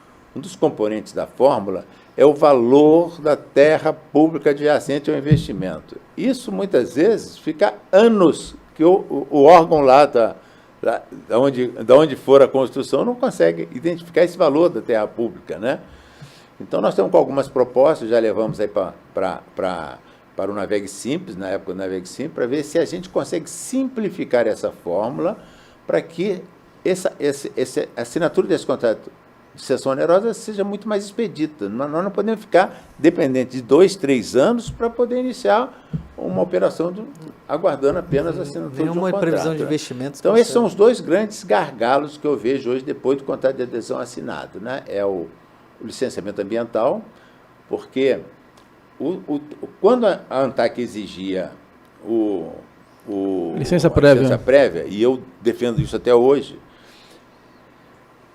componentes da fórmula é o valor da terra pública adjacente ao investimento. Isso, muitas vezes, fica anos que o órgão lá da onde for a construção não consegue identificar esse valor da terra pública, né? Então, nós estamos com algumas propostas, já levamos aí para o Navegue Simples, na época do Navegue Simples, para ver se a gente consegue simplificar essa fórmula para que a assinatura desse contrato de cessão onerosa seja muito mais expedita. Nós não podemos ficar dependentes de 2, 3 anos para poder iniciar uma operação aguardando apenas a assinatura de um contrato. Previsão de investimentos. Então, esses são os dois grandes gargalos que eu vejo hoje depois do contrato de adesão assinado, né? É o licenciamento ambiental, porque quando a ANTAC exigia licença prévia, e eu defendo isso até hoje,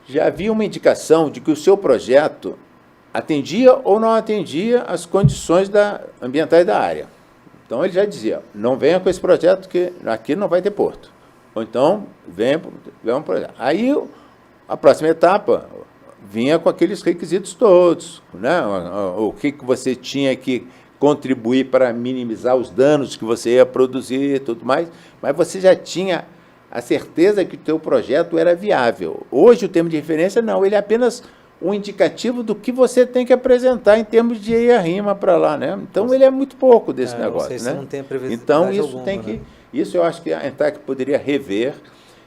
já havia uma indicação de que o seu projeto atendia ou não atendia as condições ambientais da área. Então, ele já dizia, não venha com esse projeto, que aqui não vai ter porto. Ou então, venha um projeto. Aí, a próxima etapa vinha com aqueles requisitos todos, né? O que você tinha que contribuir para minimizar os danos que você ia produzir e tudo mais, mas você já tinha a certeza que o teu projeto era viável. Hoje, o termo de referência, não, ele é apenas um indicativo do que você tem que apresentar em termos de EIA-RIMA para lá, né? Então, ele é muito pouco desse negócio, né? Não tem previsão. Então, isso eu acho que a ANTAC poderia rever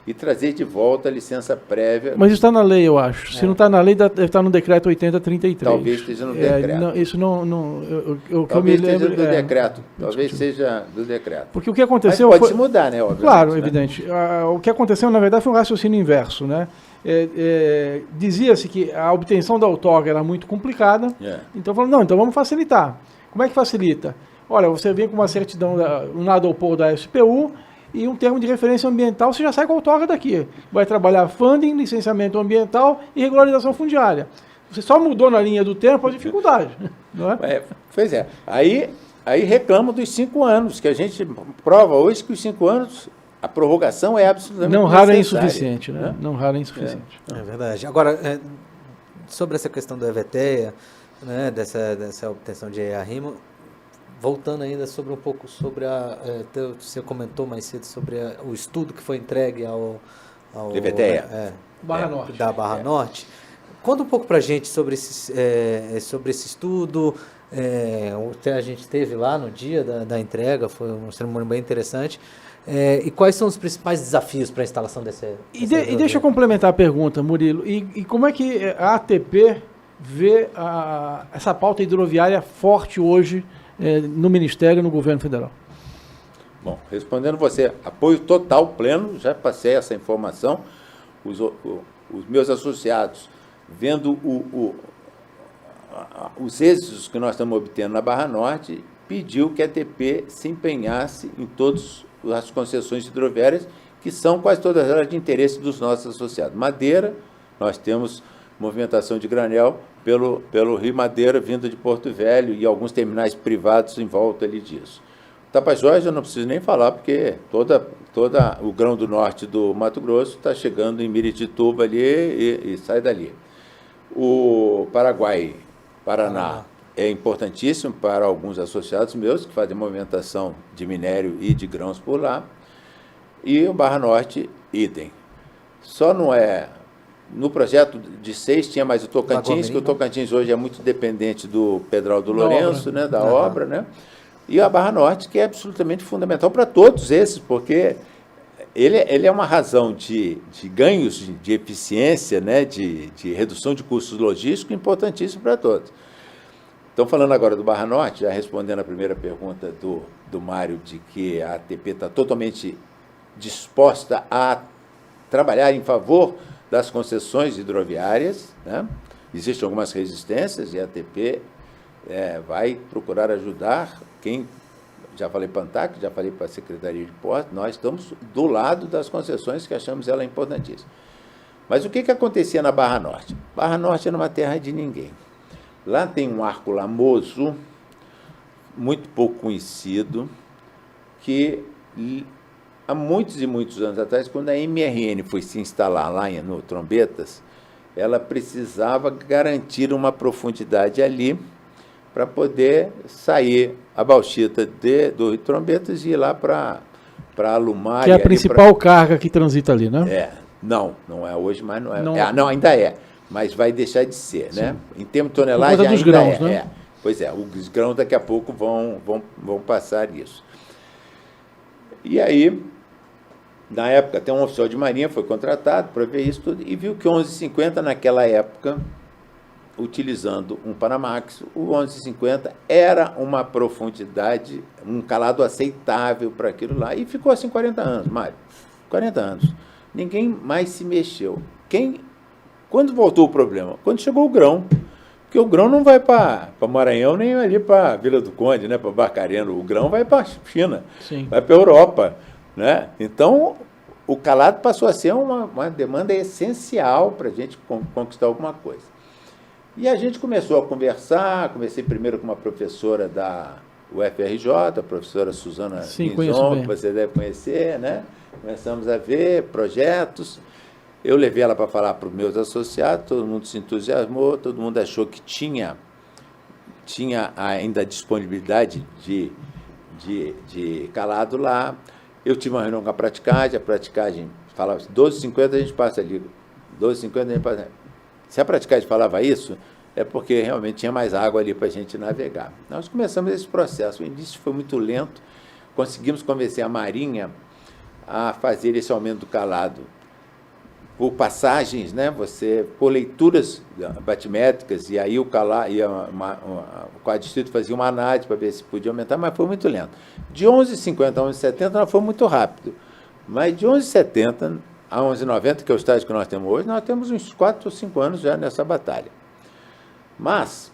e trazer de volta a licença prévia. Mas isso está na lei, eu acho. Se não está na lei, deve estar no decreto 8033. Talvez esteja no decreto. Não, isso talvez esteja do decreto. Talvez seja do decreto. Porque o que aconteceu... Mas pode se mudar, né? Obviamente, claro, né? Evidente. O que aconteceu, na verdade, foi um raciocínio inverso, né? Dizia-se que a obtenção da outorga era muito complicada, então falaram, então vamos facilitar. Como é que facilita? Olha, você vem com uma certidão, um nada ao pôr da SPU, e um termo de referência ambiental, você já sai com a outorga daqui. Vai trabalhar funding, licenciamento ambiental e regularização fundiária. Você só mudou na linha do tempo a dificuldade. Não é? Pois é. Aí reclamam dos 5 anos, que a gente prova hoje que os 5 anos, a prorrogação é absolutamente não raro é insuficiente, né? Não raro é insuficiente. É verdade. Agora, sobre essa questão do EVTEA, né, dessa obtenção de EIA-RIMA, voltando ainda um pouco sobre você comentou mais cedo sobre o estudo que foi entregue ao EVTEA. Barra Norte. Da Barra Norte. Conta um pouco para a gente sobre esse estudo. A gente teve lá no dia da entrega, foi uma cerimônia bem interessante. E quais são os principais desafios para a instalação dessa deixa eu complementar a pergunta, Murilo. E como é que a ATP vê essa pauta hidroviária forte hoje no Ministério e no Governo Federal? Bom, respondendo você, apoio total, pleno, já passei essa informação. Os meus associados, vendo os êxitos que nós estamos obtendo na Barra Norte, pediu que a ATP se empenhasse em todas as concessões hidroviárias, que são quase todas elas de interesse dos nossos associados. Madeira, nós temos movimentação de granel pelo Rio Madeira, vindo de Porto Velho, e alguns terminais privados em volta ali disso. Tapajós eu não preciso nem falar, porque toda o grão do norte do Mato Grosso está chegando em Miritituba ali e sai dali. O Paraguai, Paraná, é importantíssimo para alguns associados meus que fazem movimentação de minério e de grãos por lá. E o Barra Norte, idem. Só não é... No projeto de 6 tinha mais o Tocantins, que o Tocantins hoje é muito dependente do Pedral do Lourenço, né, da obra, né? E a Barra Norte, que é absolutamente fundamental para todos esses, porque ele é uma razão de ganhos de eficiência, né, de redução de custos logísticos importantíssimo para todos. Então, falando agora do Barra Norte, já respondendo a primeira pergunta do Mário, de que a ATP está totalmente disposta a trabalhar em favor das concessões hidroviárias, né? Existem algumas resistências e a ATP vai procurar ajudar quem... Já falei para a ANTAC, já falei para a Secretaria de Portos, nós estamos do lado das concessões que achamos ela importantíssima. Mas o que acontecia na Barra Norte? Barra Norte era uma terra de ninguém. Lá tem um arco lamoso, muito pouco conhecido, que há muitos e muitos anos atrás, quando a MRN foi se instalar lá no Trombetas, ela precisava garantir uma profundidade ali para poder sair a bauxita do Rio Trombetas e ir lá para Alumar. Que é a principal carga que transita ali, né? Não é hoje, mas não é. Não, ainda é, mas vai deixar de ser, sim, né? Em termos de tonelagem, ainda dos grãos, né? Pois é, os grãos daqui a pouco vão passar isso. E aí, na época, até um oficial de marinha foi contratado para ver isso tudo e viu que 11,50 naquela época, utilizando um Panamax, o 11,50 era uma profundidade, um calado aceitável para aquilo lá. E ficou assim 40 anos, Mário. 40 anos. Ninguém mais se mexeu. Quando voltou o problema? Quando chegou o grão. Porque o grão não vai para Maranhão nem ali para Vila do Conde, né, para Barcarena. O grão vai para a China, sim, vai para a Europa, né? Então, o calado passou a ser uma demanda essencial para a gente conquistar alguma coisa. E a gente começou a conversar, comecei primeiro com uma professora da UFRJ, a professora Suzana Minzon, que você deve conhecer, né? Começamos a ver projetos. Eu levei ela para falar para os meus associados, todo mundo se entusiasmou, todo mundo achou que tinha ainda disponibilidade de calado lá. Eu tive uma reunião com a praticagem falava 12,50 a gente passa ali, 12,50 a gente passa ali. Se a praticagem falava isso, é porque realmente tinha mais água ali para a gente navegar. Nós começamos esse processo, o início foi muito lento, conseguimos convencer a Marinha a fazer esse aumento do calado por passagens, né? Por leituras batimétricas, e aí o distrito fazia uma análise para ver se podia aumentar, mas foi muito lento. De 11,50 a 11,70 nós foi muito rápido, mas de 11,70 a 11,90, que é o estágio que nós temos hoje, nós temos uns 4 ou 5 anos já nessa batalha. Mas,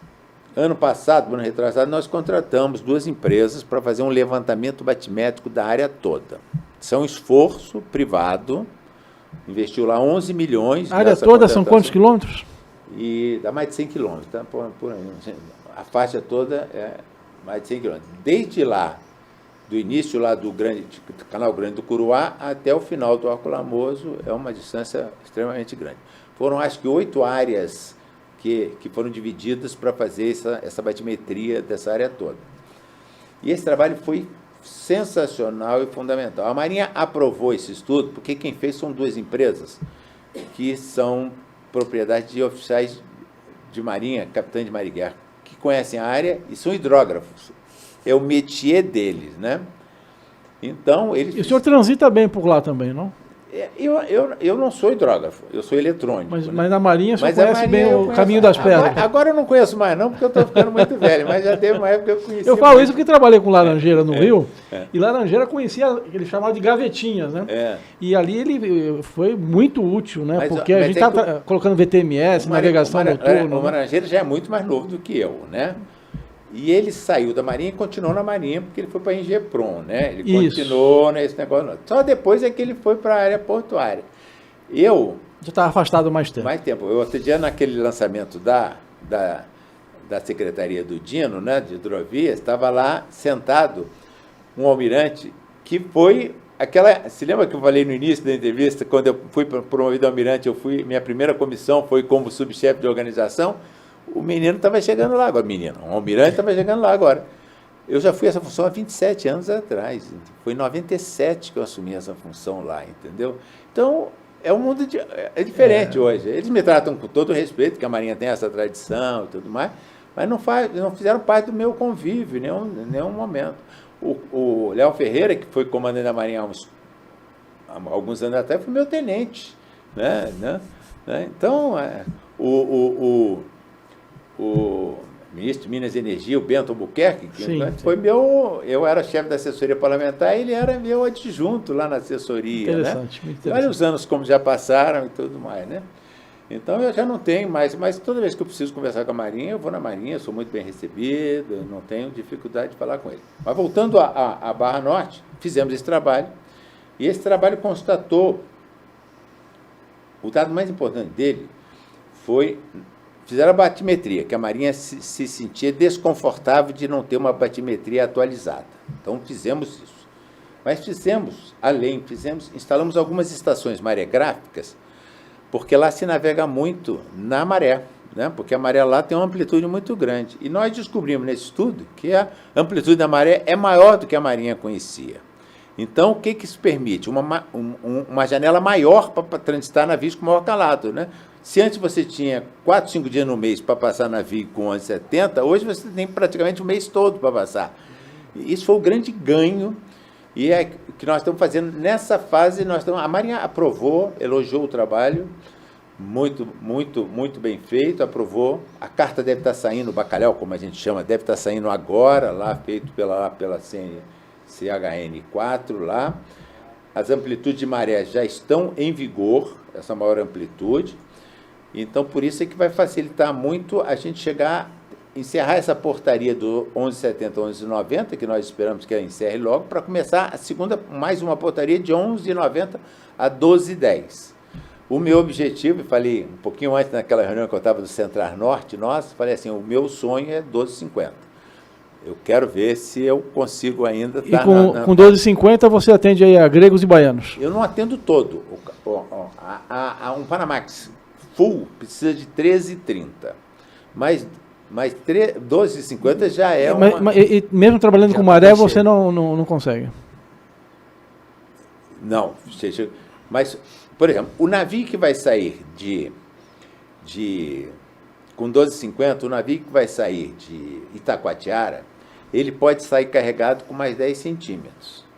ano passado, ano retrasado, nós contratamos 2 empresas para fazer um levantamento batimétrico da área toda. Isso é um esforço privado, investiu lá 11 milhões. A área toda são quantos quilômetros? E dá mais de 100 quilômetros, tá? Por aí. A faixa toda é mais de 100 quilômetros. Desde lá, do início lá do Canal Grande do Curuá até o final do Arco Lamoso, é uma distância extremamente grande. Foram, acho que, 8 áreas que foram divididas para fazer essa batimetria dessa área toda. E esse trabalho foi sensacional e fundamental. A Marinha aprovou esse estudo porque quem fez são 2 empresas que são propriedade de oficiais de marinha, capitães de marinha, que conhecem a área e são hidrógrafos. É o métier deles, né? Então, eles... E o senhor transita bem por lá também, não? Eu não sou hidrógrafo, eu sou eletrônico. Mas né? na Marinha você Mas conhece bem o caminho das pedras. Agora eu não conheço mais não, porque eu estou ficando muito velho, mas já teve uma época que eu conheci. Eu falo isso porque trabalhei com laranjeira no Rio, e laranjeira conhecia, ele chamava de gavetinhas, né? E ali ele foi muito útil, né? Porque a gente está colocando VTMS, navegação noturna. O laranjeira já é muito mais novo do que eu, né? E ele saiu da Marinha e continuou na Marinha, porque ele foi para a Ingepron, né? Ele continuou nesse negócio. Só depois é que ele foi para a área portuária. Eu... Já estava afastado mais tempo. Mais tempo. Eu, outro dia, naquele lançamento da Secretaria do Dino, né, de Hidrovias, estava lá sentado um almirante que foi... Se lembra que eu falei no início da entrevista, quando eu fui promovido almirante, minha primeira comissão foi como subchefe de organização? O menino estava chegando lá agora, um almirante estava chegando lá agora. Eu já fui essa função há 27 anos atrás, foi em 97 que eu assumi essa função lá, entendeu? Então, é um mundo diferente hoje. Eles me tratam com todo o respeito, que a Marinha tem essa tradição e tudo mais, mas não fizeram parte do meu convívio em nenhum momento. O Léo Ferreira, que foi comandante da Marinha há alguns anos atrás, foi meu tenente, né? Então, o ministro de Minas e Energia, o Bento Albuquerque, foi eu era chefe da assessoria parlamentar, ele era meu adjunto lá na assessoria. Interessante, né? Muito interessante. Vários anos como já passaram e tudo mais, né? Então eu já não tenho mais, mas toda vez que eu preciso conversar com a Marinha, eu vou na Marinha, sou muito bem recebido, não tenho dificuldade de falar com ele. Mas voltando à Barra Norte, fizemos esse trabalho, e esse trabalho constatou, o dado mais importante dele foi... Fizeram a batimetria, que a Marinha se sentia desconfortável de não ter uma batimetria atualizada. Então, fizemos isso. Mas instalamos algumas estações maregráficas, porque lá se navega muito na maré, né? Porque a maré lá tem uma amplitude muito grande. E nós descobrimos nesse estudo que a amplitude da maré é maior do que a Marinha conhecia. Então, o que isso permite? Uma janela maior para transitar navios com maior calado, né? Se antes você tinha 4, 5 dias no mês para passar navio com 11,70, hoje você tem praticamente o mês todo para passar. Isso foi o grande ganho, e é o que nós estamos fazendo nessa fase. A Marinha aprovou, elogiou o trabalho, muito, muito, muito bem feito, aprovou. A carta deve estar saindo, o bacalhau, como a gente chama, deve estar saindo agora, lá feito pela CHN4 lá. As amplitudes de maré já estão em vigor, essa maior amplitude. Então, por isso é que vai facilitar muito a gente encerrar essa portaria do 1170, 1190, que nós esperamos que ela encerre logo, para começar mais uma portaria de 1190 a 1210. O meu objetivo, falei um pouquinho antes naquela reunião que eu estava do Centrar Norte, falei assim, o meu sonho é 1250. Eu quero ver se eu consigo ainda estar... E com 12,50 você atende aí a gregos e baianos? Eu não atendo todo. Um Panamax full precisa de 13,30. Mas 12,50 já é e mesmo trabalhando com maré, você não consegue? Não. Mas, por exemplo, o navio que vai sair com 12,50, o navio que vai sair de Itacoatiara, ele pode sair carregado com mais 10 centímetros.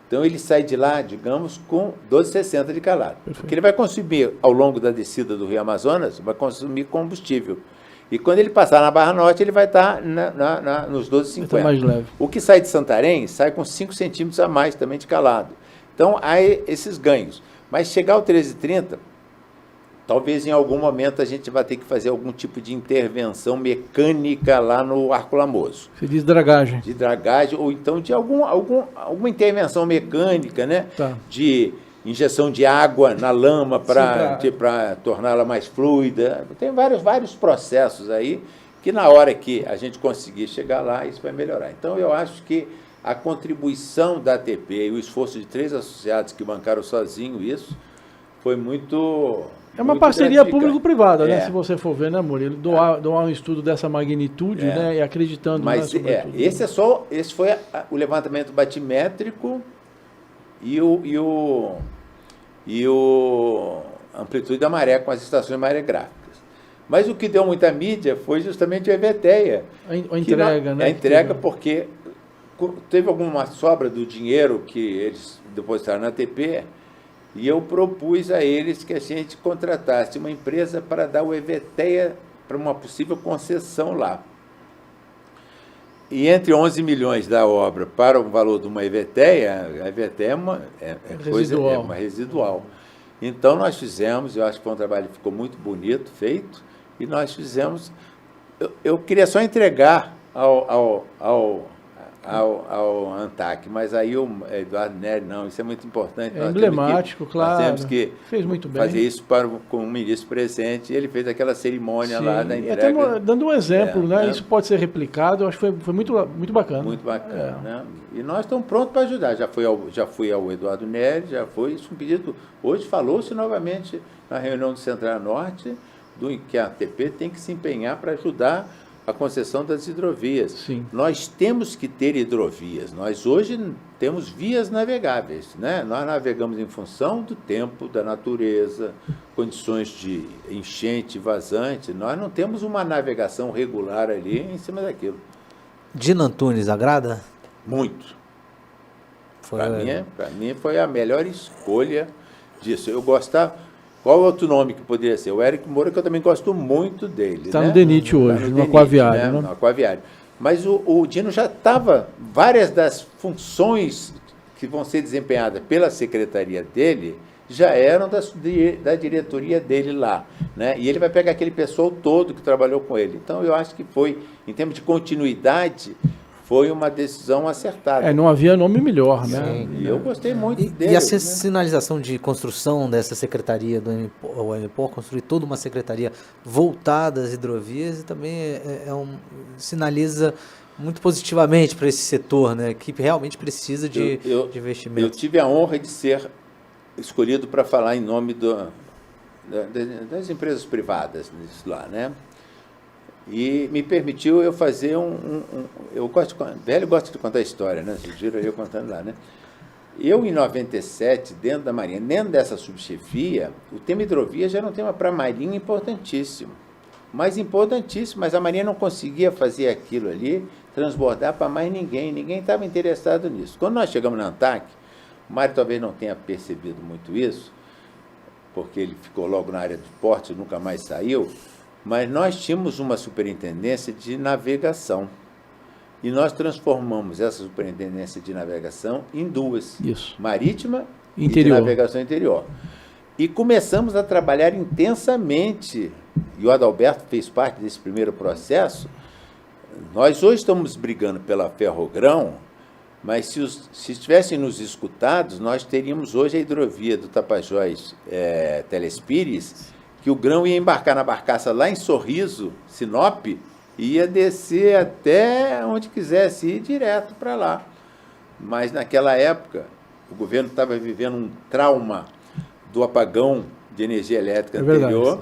Então, ele sai de lá, digamos, com 12,60 de calado. Perfeito. Porque ele vai consumir, ao longo da descida do Rio Amazonas, vai consumir combustível. E quando ele passar na Barra Norte, ele vai estar nos 12,50. Mais leve. O que sai de Santarém, sai com 5 centímetros a mais também de calado. Então, há esses ganhos. Mas chegar ao 13,30, talvez em algum momento a gente vai ter que fazer algum tipo de intervenção mecânica lá no Arco Lamoso. Você diz dragagem. De dragagem, ou então de alguma intervenção mecânica, né? Tá. De injeção de água na lama para torná-la mais fluida. Tem vários processos aí que na hora que a gente conseguir chegar lá, isso vai melhorar. Então, eu acho que a contribuição da ATP e o esforço de 3 associados que bancaram sozinho isso foi muito... É uma parceria público-privada, né? Se você for ver, né, Murilo? Doar um estudo dessa magnitude, né? E acreditando... Mas esse foi o levantamento batimétrico e o amplitude da maré com as estações maregráficas. Mas o que deu muita mídia foi justamente a EVTEA. A entrega, né? A entrega, porque teve alguma sobra do dinheiro que eles depositaram na ATP E eu propus a eles que a gente contratasse uma empresa para dar o EVTEA para uma possível concessão lá. E entre 11 milhões da obra para o valor de uma EVTEA, a EVTEA é uma residual. Então, nós fizemos, eu acho que foi um trabalho que ficou muito bonito, feito, e nós fizemos... Eu queria só entregar ao ANTAC, mas aí o Eduardo Neri, não, isso é muito importante. É emblemático, claro. Nós temos que fez muito bem. fazer isso com o ministro presente, e ele fez aquela cerimônia lá da entrega. E até dando um exemplo, né? Isso pode ser replicado, eu acho que foi muito, muito bacana. Muito bacana, né? E nós estamos prontos para ajudar. Já fui ao Eduardo Neri, já foi isso um pedido. Hoje falou-se novamente na reunião do Central-Norte, que a ATP tem que se empenhar para ajudar a concessão das hidrovias. Sim. Nós temos que ter hidrovias. Nós hoje temos vias navegáveis, né? Nós navegamos em função do tempo, da natureza, condições de enchente, vazante. Nós não temos uma navegação regular ali em cima daquilo. Dino Antunes agrada? Muito. Para mim foi a melhor escolha disso. Eu gostava... Qual outro nome que poderia ser? O Érico Moura, que eu também gosto muito dele. Está no DENIT hoje, no Aquaviário. No Aquaviário. Mas o Dino já estava... Várias das funções que vão ser desempenhadas pela secretaria dele já eram da diretoria dele lá. Né? E ele vai pegar aquele pessoal todo que trabalhou com ele. Então, eu acho que foi, em termos de continuidade... Foi uma decisão acertada. Não havia nome melhor, né? Sim, e eu gostei muito dele. E a sinalização de construção dessa secretaria do MPOR, construir toda uma secretaria voltada às hidrovias, e também sinaliza muito positivamente para esse setor, né? Que realmente precisa de investimento. Eu tive a honra de ser escolhido para falar em nome das empresas privadas lá, né? E me permitiu eu fazer velho gosta de contar história, né? Vocês viram eu contando lá, né? Eu, em 97, dentro da Marinha, dentro dessa subchefia, o tema hidrovia já era um tema para a Marinha importantíssimo. Mas a Marinha não conseguia fazer aquilo ali, transbordar para mais ninguém estava interessado nisso. Quando nós chegamos na ANTAC, o Mário talvez não tenha percebido muito isso, porque ele ficou logo na área de portos e nunca mais saiu, mas nós tínhamos uma superintendência de navegação. E nós transformamos essa superintendência de navegação em duas. Isso. Marítima e de navegação interior. E começamos a trabalhar intensamente, e o Adalberto fez parte desse primeiro processo. Nós hoje estamos brigando pela Ferrogrão, mas se tivessem nos escutados, nós teríamos hoje a hidrovia do Tapajós Telespires, que o grão ia embarcar na barcaça lá em Sorriso, Sinop, e ia descer até onde quisesse ir direto para lá. Mas naquela época, o governo estava vivendo um trauma do apagão de energia elétrica anterior,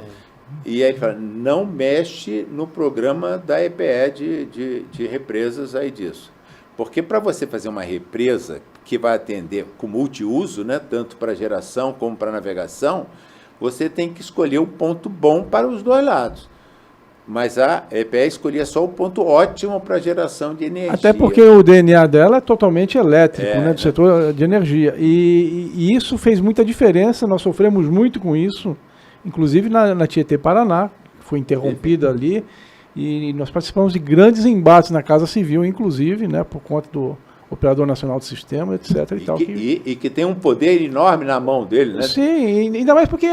e aí ele fala, não mexe no programa da EPE de represas aí disso. Porque para você fazer uma represa que vai atender com multiuso, né, tanto para geração como para navegação, você tem que escolher um ponto bom para os dois lados. Mas a EPE escolhia só o ponto ótimo para geração de energia. Até porque o DNA dela é totalmente elétrico, né, do setor de energia. E isso fez muita diferença, nós sofremos muito com isso, inclusive na Tietê Paraná, que foi interrompida ali, e nós participamos de grandes embates na Casa Civil, inclusive, né, por conta do Operador Nacional do Sistema, etc. E que tem um poder enorme na mão dele, né? Sim, ainda mais porque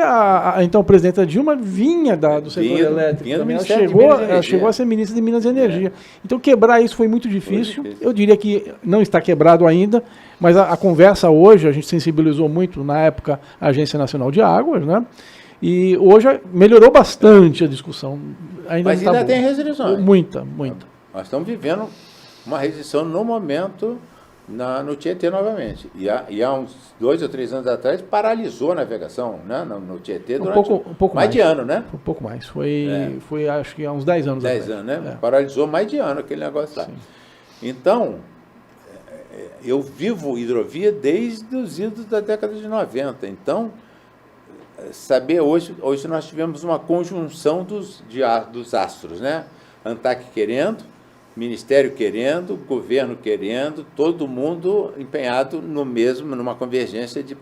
então a presidenta Dilma vinha do setor elétrico. Ela chegou a ser ministra de Minas e Energia. Então quebrar isso foi muito difícil. Eu diria que não está quebrado ainda, mas a conversa hoje, a gente sensibilizou muito, na época, a Agência Nacional de Águas, né? E hoje melhorou bastante a discussão. Mas ainda tem restrições. Muita. Nós estamos vivendo uma restrição no momento no Tietê novamente. E há uns 2 ou 3 anos atrás paralisou a navegação, né, no Tietê durante um pouco mais de ano, né? Um pouco mais. Foi acho que há uns 10 anos atrás. 10 anos, né? Paralisou mais de ano aquele negócio lá. Sim. Então, eu vivo hidrovia desde os idos da década de 90. Então, saber hoje nós tivemos uma conjunção dos astros, né? ANTAC querendo, Ministério querendo, governo querendo, todo mundo empenhado numa convergência de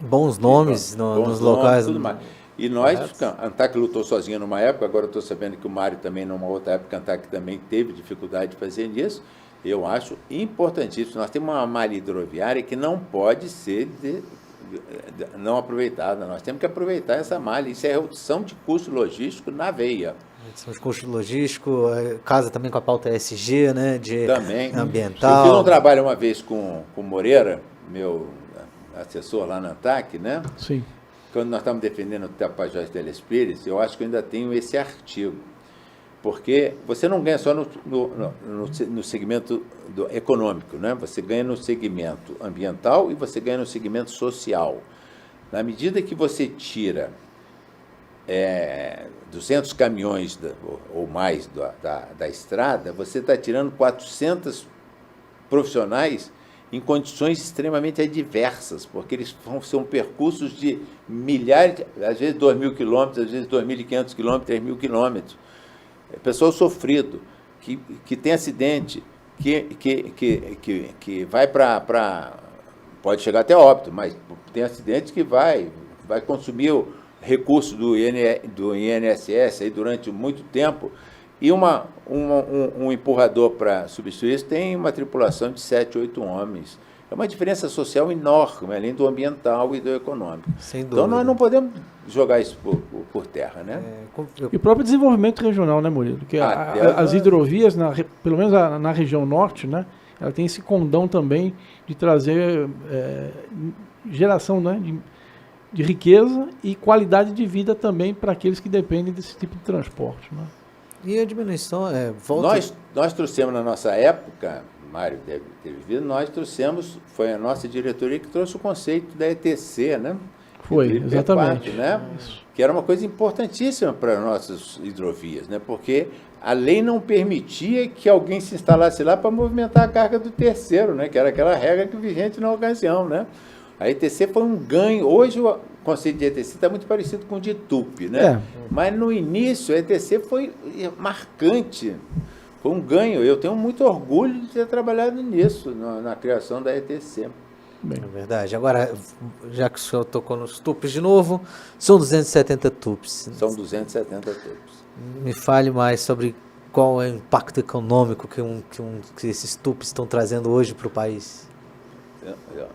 bons nomes nos locais. Tudo mais. E nós, a ANTAC lutou sozinha numa época, agora eu estou sabendo que o Mário também, numa outra época, a ANTAC também teve dificuldade de fazer isso. Eu acho importantíssimo. Nós temos uma malha hidroviária que não pode ser não aproveitada. Nós temos que aproveitar essa malha. Isso é redução de custo logístico na veia. Redução de custo logístico, casa também com a pauta ESG, né, de também. ambiental. Eu fiz um trabalho uma vez com o Moreira, meu assessor lá na ANTAC, né? Sim. Quando nós estamos defendendo o Tapajós Teles Pires, eu acho que eu ainda tenho esse artigo. Porque você não ganha só no segmento econômico, né? Você ganha no segmento ambiental e você ganha no segmento social. Na medida que você tira 200 caminhões ou mais da estrada, você está tirando 400 profissionais em condições extremamente adversas, porque eles são percursos de milhares, às vezes 2.000 quilômetros, às vezes 2.500 quilômetros, 3.000 quilômetros. Pessoal sofrido, que tem acidente, que vai para... Pode chegar até óbito, mas tem acidente que vai consumir o recurso do INSS aí durante muito tempo, e um empurrador para substituir isso tem uma tripulação de 7, 8 homens. É uma diferença social enorme, além do ambiental e do econômico. Sem dúvida. Então, nós não podemos jogar isso por terra, né? E o próprio desenvolvimento regional, né, Murilo? Que as hidrovias, pelo menos na região norte, né, ela tem esse condão também de trazer geração, né, de riqueza e qualidade de vida também para aqueles que dependem desse tipo de transporte, né? E a diminuição Nós trouxemos na nossa época, Mário deve ter vivido, nós trouxemos, foi a nossa diretoria que trouxe o conceito da ETC, né? Foi, exatamente. Né? Que era uma coisa importantíssima para nossas hidrovias, né? Porque a lei não permitia que alguém se instalasse lá para movimentar a carga do terceiro, né? Que era aquela regra que vigente na ocasião, né? A ETC foi um ganho. Hoje o conceito de ETC está muito parecido com o de TUP, né? Mas no início a ETC foi marcante, foi um ganho. Eu tenho muito orgulho de ter trabalhado nisso, na criação da ETC. Bem. É verdade. Agora, já que o senhor tocou nos TUPs de novo, são 270 TUPs. São 270 TUPs. Me fale mais sobre qual é o impacto econômico que esses TUPs estão trazendo hoje para o país.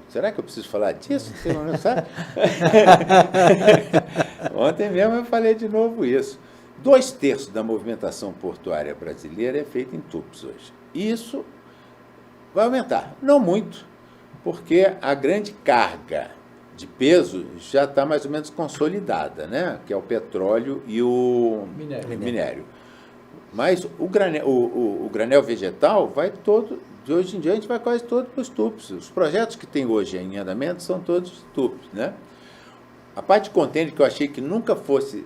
Será que eu preciso falar disso? Você não sabe? Ontem mesmo eu falei de novo isso. 2/3 da movimentação portuária brasileira é feita em TUPs hoje. Isso vai aumentar. Não muito, porque a grande carga de peso já está mais ou menos consolidada, né? Que é o petróleo e o minério. Mas o granel vegetal vai todo... De hoje em dia, a gente vai quase todo para os TUPs. Os projetos que tem hoje em andamento são todos TUPs, né? A parte de contêiner, que eu achei que nunca fosse,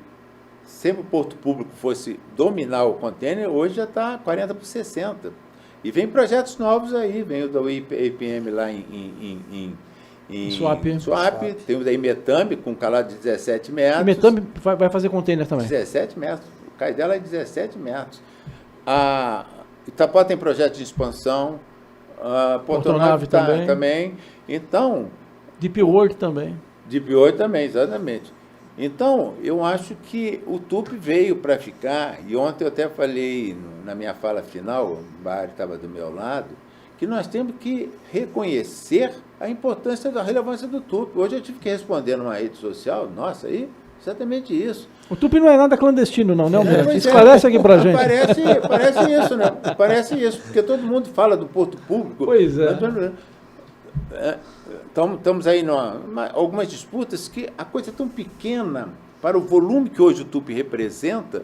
sempre o porto público fosse dominar o contêiner, hoje já está 40/60. E vem projetos novos aí, vem o da IPM lá em Suape, tem o da Imetambi, com calado de 17 metros. Imetambi vai fazer contêiner também? 17 metros. O cais dela é 17 metros. A Itapuá tem projeto de expansão, Portonave também. Então... Deep World também. Deep World também, exatamente. Então, eu acho que o TUP veio para ficar, e ontem eu até falei na minha fala final, o Mário estava do meu lado, que nós temos que reconhecer a importância da relevância do TUP. Hoje eu tive que responder numa rede social, nossa, aí, exatamente isso. O TUP não é nada clandestino, não, né, Alberto? Esclarece aqui pra gente. Parece isso, né? Parece isso, porque todo mundo fala do porto público. Pois é. Estamos aí em algumas disputas que a coisa é tão pequena para o volume que hoje o TUP representa,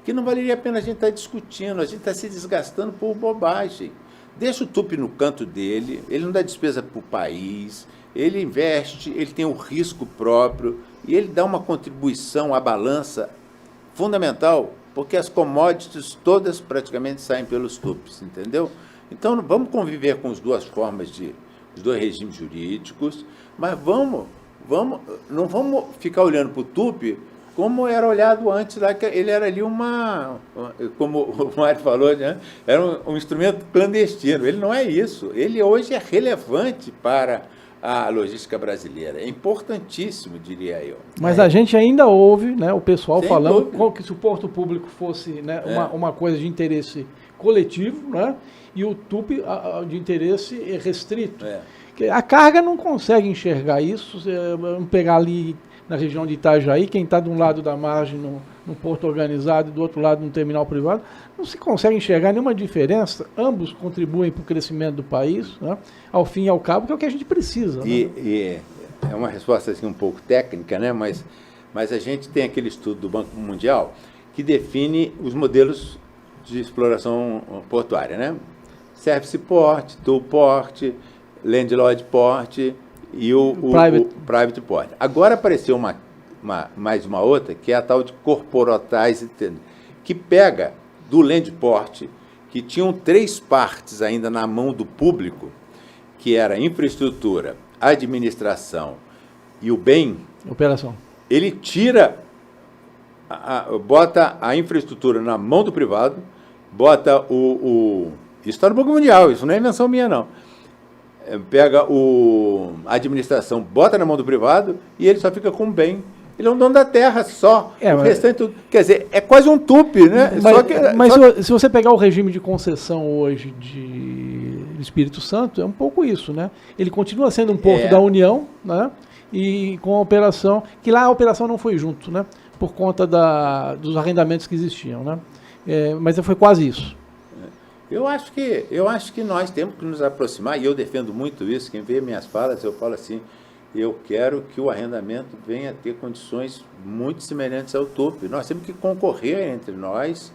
que não valeria a pena a gente estar discutindo, a gente está se desgastando por bobagem. Deixa o TUP no canto dele, ele não dá despesa para o país, ele investe, ele tem o risco próprio, e ele dá uma contribuição à balança fundamental, porque as commodities todas praticamente saem pelos TUPs, entendeu? Então, vamos conviver com as duas formas os dois regimes jurídicos, mas não vamos ficar olhando para o TUP como era olhado antes, lá, que ele era ali como o Mário falou, né? Era um instrumento clandestino. Ele não é isso. Ele hoje é relevante para a logística brasileira. É importantíssimo, diria eu. Mas a gente ainda ouve, né, o pessoal Sem falando dúvida. que se o porto público fosse, né, uma coisa de interesse coletivo, né, e o TUP de interesse restrito. Que a carga não consegue enxergar isso. Vamos pegar ali na região de Itajaí, quem está de um lado da margem no porto organizado e do outro lado no terminal privado, não se consegue enxergar nenhuma diferença. Ambos contribuem para o crescimento do país, né, ao fim e ao cabo, que é o que a gente precisa. E é uma resposta assim, um pouco técnica, né? Mas a gente tem aquele estudo do Banco Mundial que define os modelos de exploração portuária, né? Service Port, Tool Port, Landlord Port e o Private Port. Agora apareceu mais uma outra, que é a tal de Corporatized, que pega do Land Port, que tinham 3 partes ainda na mão do público, que era infraestrutura, administração e o bem. Operação. Ele tira, bota a infraestrutura na mão do privado, bota isso está no Banco Mundial, isso não é invenção minha, não. Pega a administração, bota na mão do privado e ele só fica com o bem. Ele é um dono da terra só. O restante tudo. Quer dizer, é quase um tupi, né? Se você pegar o regime de concessão hoje do Espírito Santo, é um pouco isso, né? Ele continua sendo um porto da União, né? E com a operação, que lá a operação não foi junto, né? Por conta dos arrendamentos que existiam, né? Mas foi quase isso. Eu acho que nós temos que nos aproximar, e eu defendo muito isso. Quem vê minhas falas, eu falo assim: eu quero que o arrendamento venha a ter condições muito semelhantes ao TUP. Nós temos que concorrer entre nós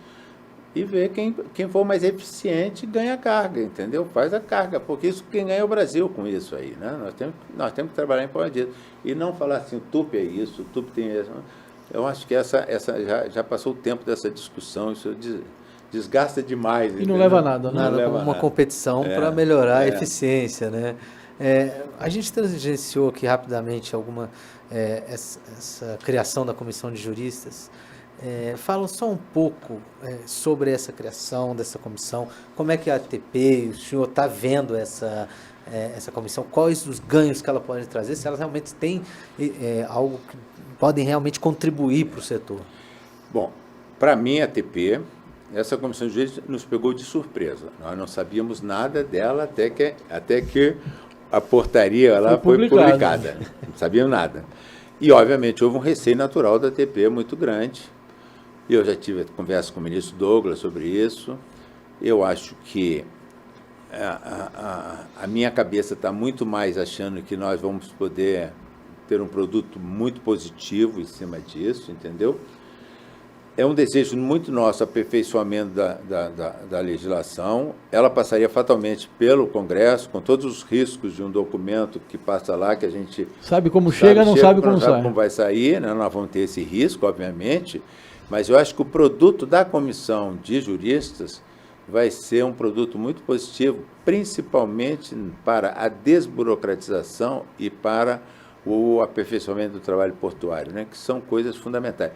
e ver quem for mais eficiente ganha a carga, entendeu? Faz a carga, porque isso quem ganha é o Brasil com isso aí, né? Nós temos que trabalhar em prol disso. E não falar assim, o TUP é isso, o TUP tem isso. Eu acho que essa já passou o tempo dessa discussão, isso desgasta demais. E não leva a nada, né? Nada como uma competição para melhorar a eficiência, né? A gente tangenciou aqui rapidamente essa criação da comissão de juristas. Falam só um pouco sobre essa criação dessa comissão, como é que a ATP, o senhor está vendo essa comissão, quais os ganhos que ela pode trazer, se ela realmente tem algo que podem realmente contribuir para o setor. Bom, para mim a ATP, essa comissão de juristas nos pegou de surpresa. Nós não sabíamos nada dela até que a portaria lá foi publicada. Não sabíamos nada. E, obviamente, houve um receio natural da ATP muito grande. Eu já tive conversa com o ministro Douglas sobre isso. Eu acho que a minha cabeça está muito mais achando que nós vamos poder ter um produto muito positivo em cima disso, entendeu? É um desejo muito nosso, aperfeiçoamento da legislação. Ela passaria fatalmente pelo Congresso, com todos os riscos de um documento que passa lá, que a gente... Sabe como chega, não sabe como sai. Como vai sair, né? Nós vamos ter esse risco, obviamente, mas eu acho que o produto da comissão de juristas vai ser um produto muito positivo, principalmente para a desburocratização e para o aperfeiçoamento do trabalho portuário, né? Que são coisas fundamentais.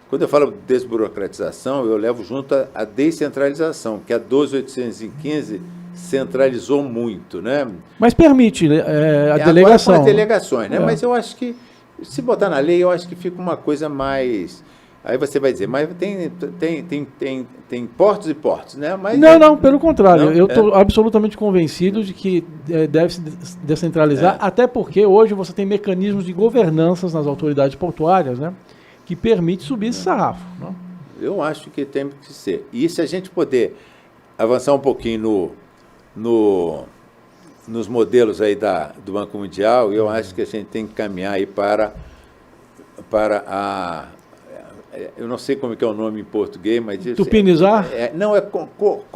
Quando eu falo desburocratização, eu levo junto a descentralização, que a 12.815 centralizou muito, né? Mas permite a delegação. Agora com as delegações, né? Mas eu acho que, se botar na lei, eu acho que fica uma coisa mais... Aí você vai dizer, mas tem portos e portos, né? Mas não, pelo contrário. Eu estou absolutamente convencido de que deve se descentralizar, até porque hoje você tem mecanismos de governança nas autoridades portuárias, né? Que permite subir esse sarrafo. Não? Eu acho que tem que ser. E se a gente puder avançar um pouquinho nos modelos aí do Banco Mundial, eu acho que a gente tem que caminhar aí para a... Eu não sei como é que é o nome em português, mas... Tupinizar?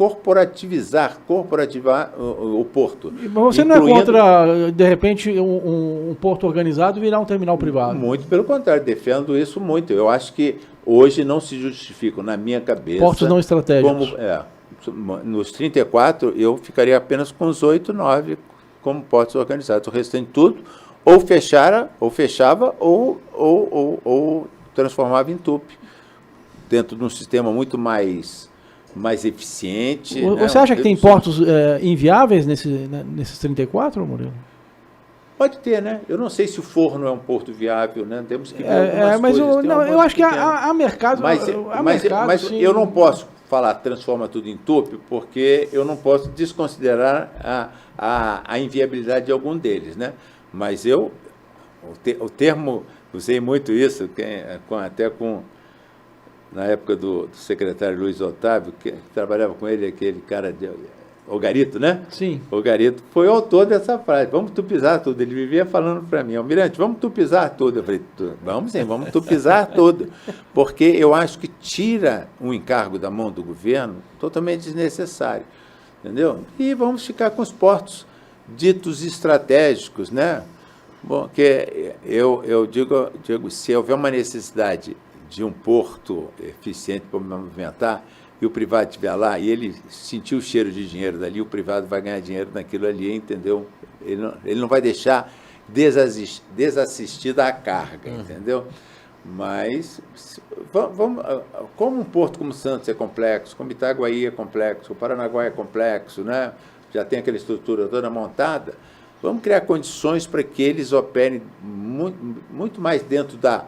Corporativar o porto. Mas você não é contra, de repente, um porto organizado virar um terminal privado? Muito pelo contrário, defendo isso muito. Eu acho que hoje não se justificam, na minha cabeça... Portos não estratégicos. Nos 34, eu ficaria apenas com os 8, 9 como portos organizados. O restante tudo ou fechava ou transformava em entope, dentro de um sistema muito mais eficiente. Você acha que tem portos inviáveis nesses 34, Murilo? Pode ter, né? Eu não sei se o Forno é um porto viável, né? Temos que ver algumas mas coisas. eu acho que há mercado. Mas eu não posso falar transforma tudo em entope, porque eu não posso desconsiderar a inviabilidade de algum deles, né? Mas o termo, usei muito isso, até na época do secretário Luiz Otávio, que trabalhava com ele, aquele cara o Garito, né? Sim. O Garito foi o autor dessa frase, vamos tupizar tudo. Ele vivia falando para mim, Almirante, vamos tupizar tudo. Eu falei, vamos sim, vamos tupizar tudo. Porque eu acho que tira um encargo da mão do governo totalmente desnecessário, entendeu? E vamos ficar com os portos ditos estratégicos, né? Bom, que eu digo, se houver uma necessidade de um porto eficiente para movimentar, e o privado estiver lá, e ele sentir o cheiro de dinheiro dali, o privado vai ganhar dinheiro naquilo ali, entendeu? Ele não vai deixar desassistida a carga, entendeu? Mas, como um porto como Santos é complexo, como Itaguaí é complexo, o Paranaguá é complexo, né? Já tem aquela estrutura toda montada, vamos criar condições para que eles operem muito mais dentro da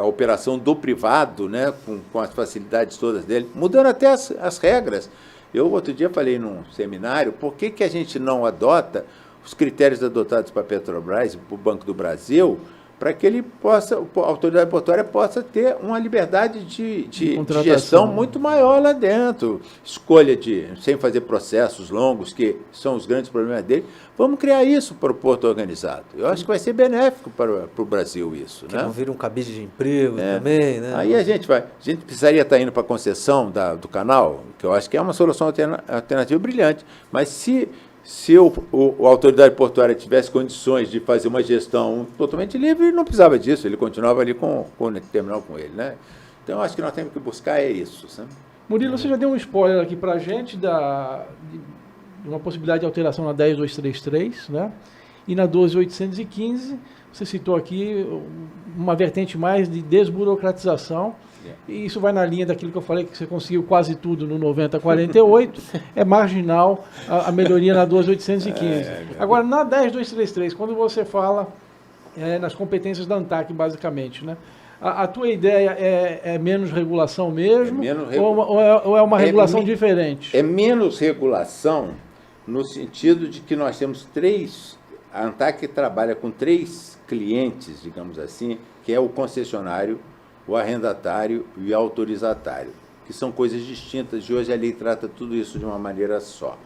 operação do privado, né, com as facilidades todas dele, mudando até as regras. Eu, outro dia, falei num seminário, por que a gente não adota os critérios adotados para a Petrobras e para o Banco do Brasil, para que a autoridade portuária possa ter uma liberdade de gestão muito maior lá dentro. Escolha sem fazer processos longos, que são os grandes problemas dele. Vamos criar isso para o porto organizado. Eu acho que vai ser benéfico para o Brasil isso. Que não vira um cabide de emprego também, né? Aí a gente precisaria estar indo para a concessão do canal, que eu acho que é uma solução alternativa brilhante, mas se a autoridade portuária tivesse condições de fazer uma gestão totalmente livre, ele não precisava disso, ele continuava ali com o terminal com ele, né? Então, eu acho que nós temos que buscar isso. Sabe? Murilo, você já deu um spoiler aqui para a gente de uma possibilidade de alteração na 10233, né? E na 12815, você citou aqui uma vertente mais de desburocratização. E isso vai na linha daquilo que eu falei, que você conseguiu quase tudo no 9048, é marginal a melhoria na 12815. Agora, na 10233, quando você fala nas competências da ANTAC, basicamente, né? A tua ideia é menos regulação mesmo? Ou é uma regulação diferente? É menos regulação no sentido de que nós temos a ANTAC trabalha com 3 clientes, digamos assim, que é o concessionário, o arrendatário e o autorizatário, que são coisas distintas, e hoje a lei trata tudo isso de uma maneira só.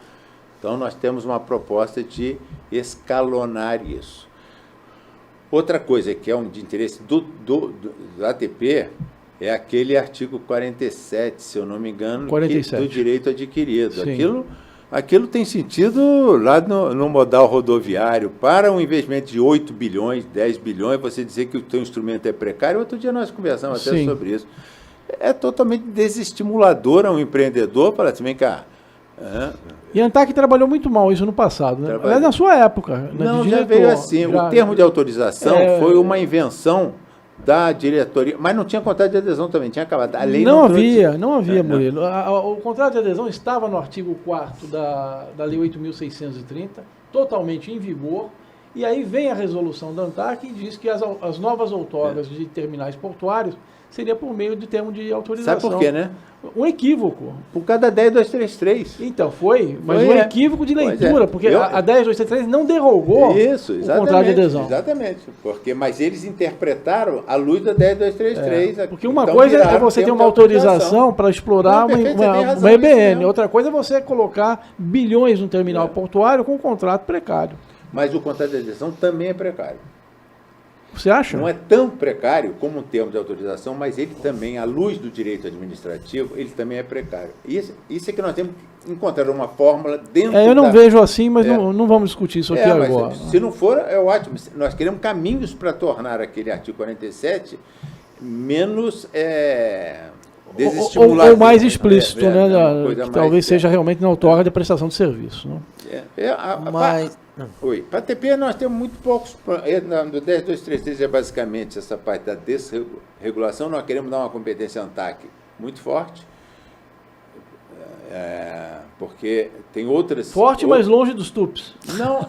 Então, nós temos uma proposta de escalonar isso. Outra coisa que é de interesse do ATP é aquele artigo 47, se eu não me engano, 47. Do direito adquirido. Sim. Aquilo tem sentido lá no modal rodoviário. Para um investimento de 8 bilhões, 10 bilhões, você dizer que o teu instrumento é precário. Outro dia nós conversamos até sobre isso. É totalmente desestimulador a um empreendedor para assim, vem cá. E a ANTAC trabalhou muito mal isso no passado, né? Aliás, na sua época. Não, já veio assim. O termo de autorização foi uma invenção da diretoria, mas não tinha contrato de adesão também, tinha acabado. A lei não havia, Murilo. O contrato de adesão estava no artigo 4º da Lei 8.630, totalmente em vigor, e aí vem a resolução da ANTAC e diz que as novas outorgas de terminais portuários seria por meio de termo de autorização. Sabe por quê, né? Um equívoco. Por causa da 10233. Então, mas um equívoco de leitura, porque a 10233 não derrogou o contrato de adesão. Exatamente, mas eles interpretaram a luz da 10233. Porque uma coisa é você ter uma autorização para explorar uma EBN, outra coisa é você colocar bilhões no terminal portuário com um contrato precário. Mas o contrato de adesão também é precário. Você acha? Não é tão precário como um termo de autorização, mas ele também, à luz do direito administrativo, ele também é precário. Isso é que nós temos que encontrar uma fórmula dentro eu não vejo assim, mas não vamos discutir isso aqui agora. Se não for, é ótimo. Nós queremos caminhos para tornar aquele artigo 47 menos desestimulador. Ou mais explícito, né? Que talvez seja realmente na outorga de prestação de serviço. Né? Mas... Oi, para a TP nós temos muito poucos, no 10233 é basicamente essa parte da desregulação, nós queremos dar uma competência ANTAC muito forte, porque tem outras... Forte, mas longe dos TUPs. Não,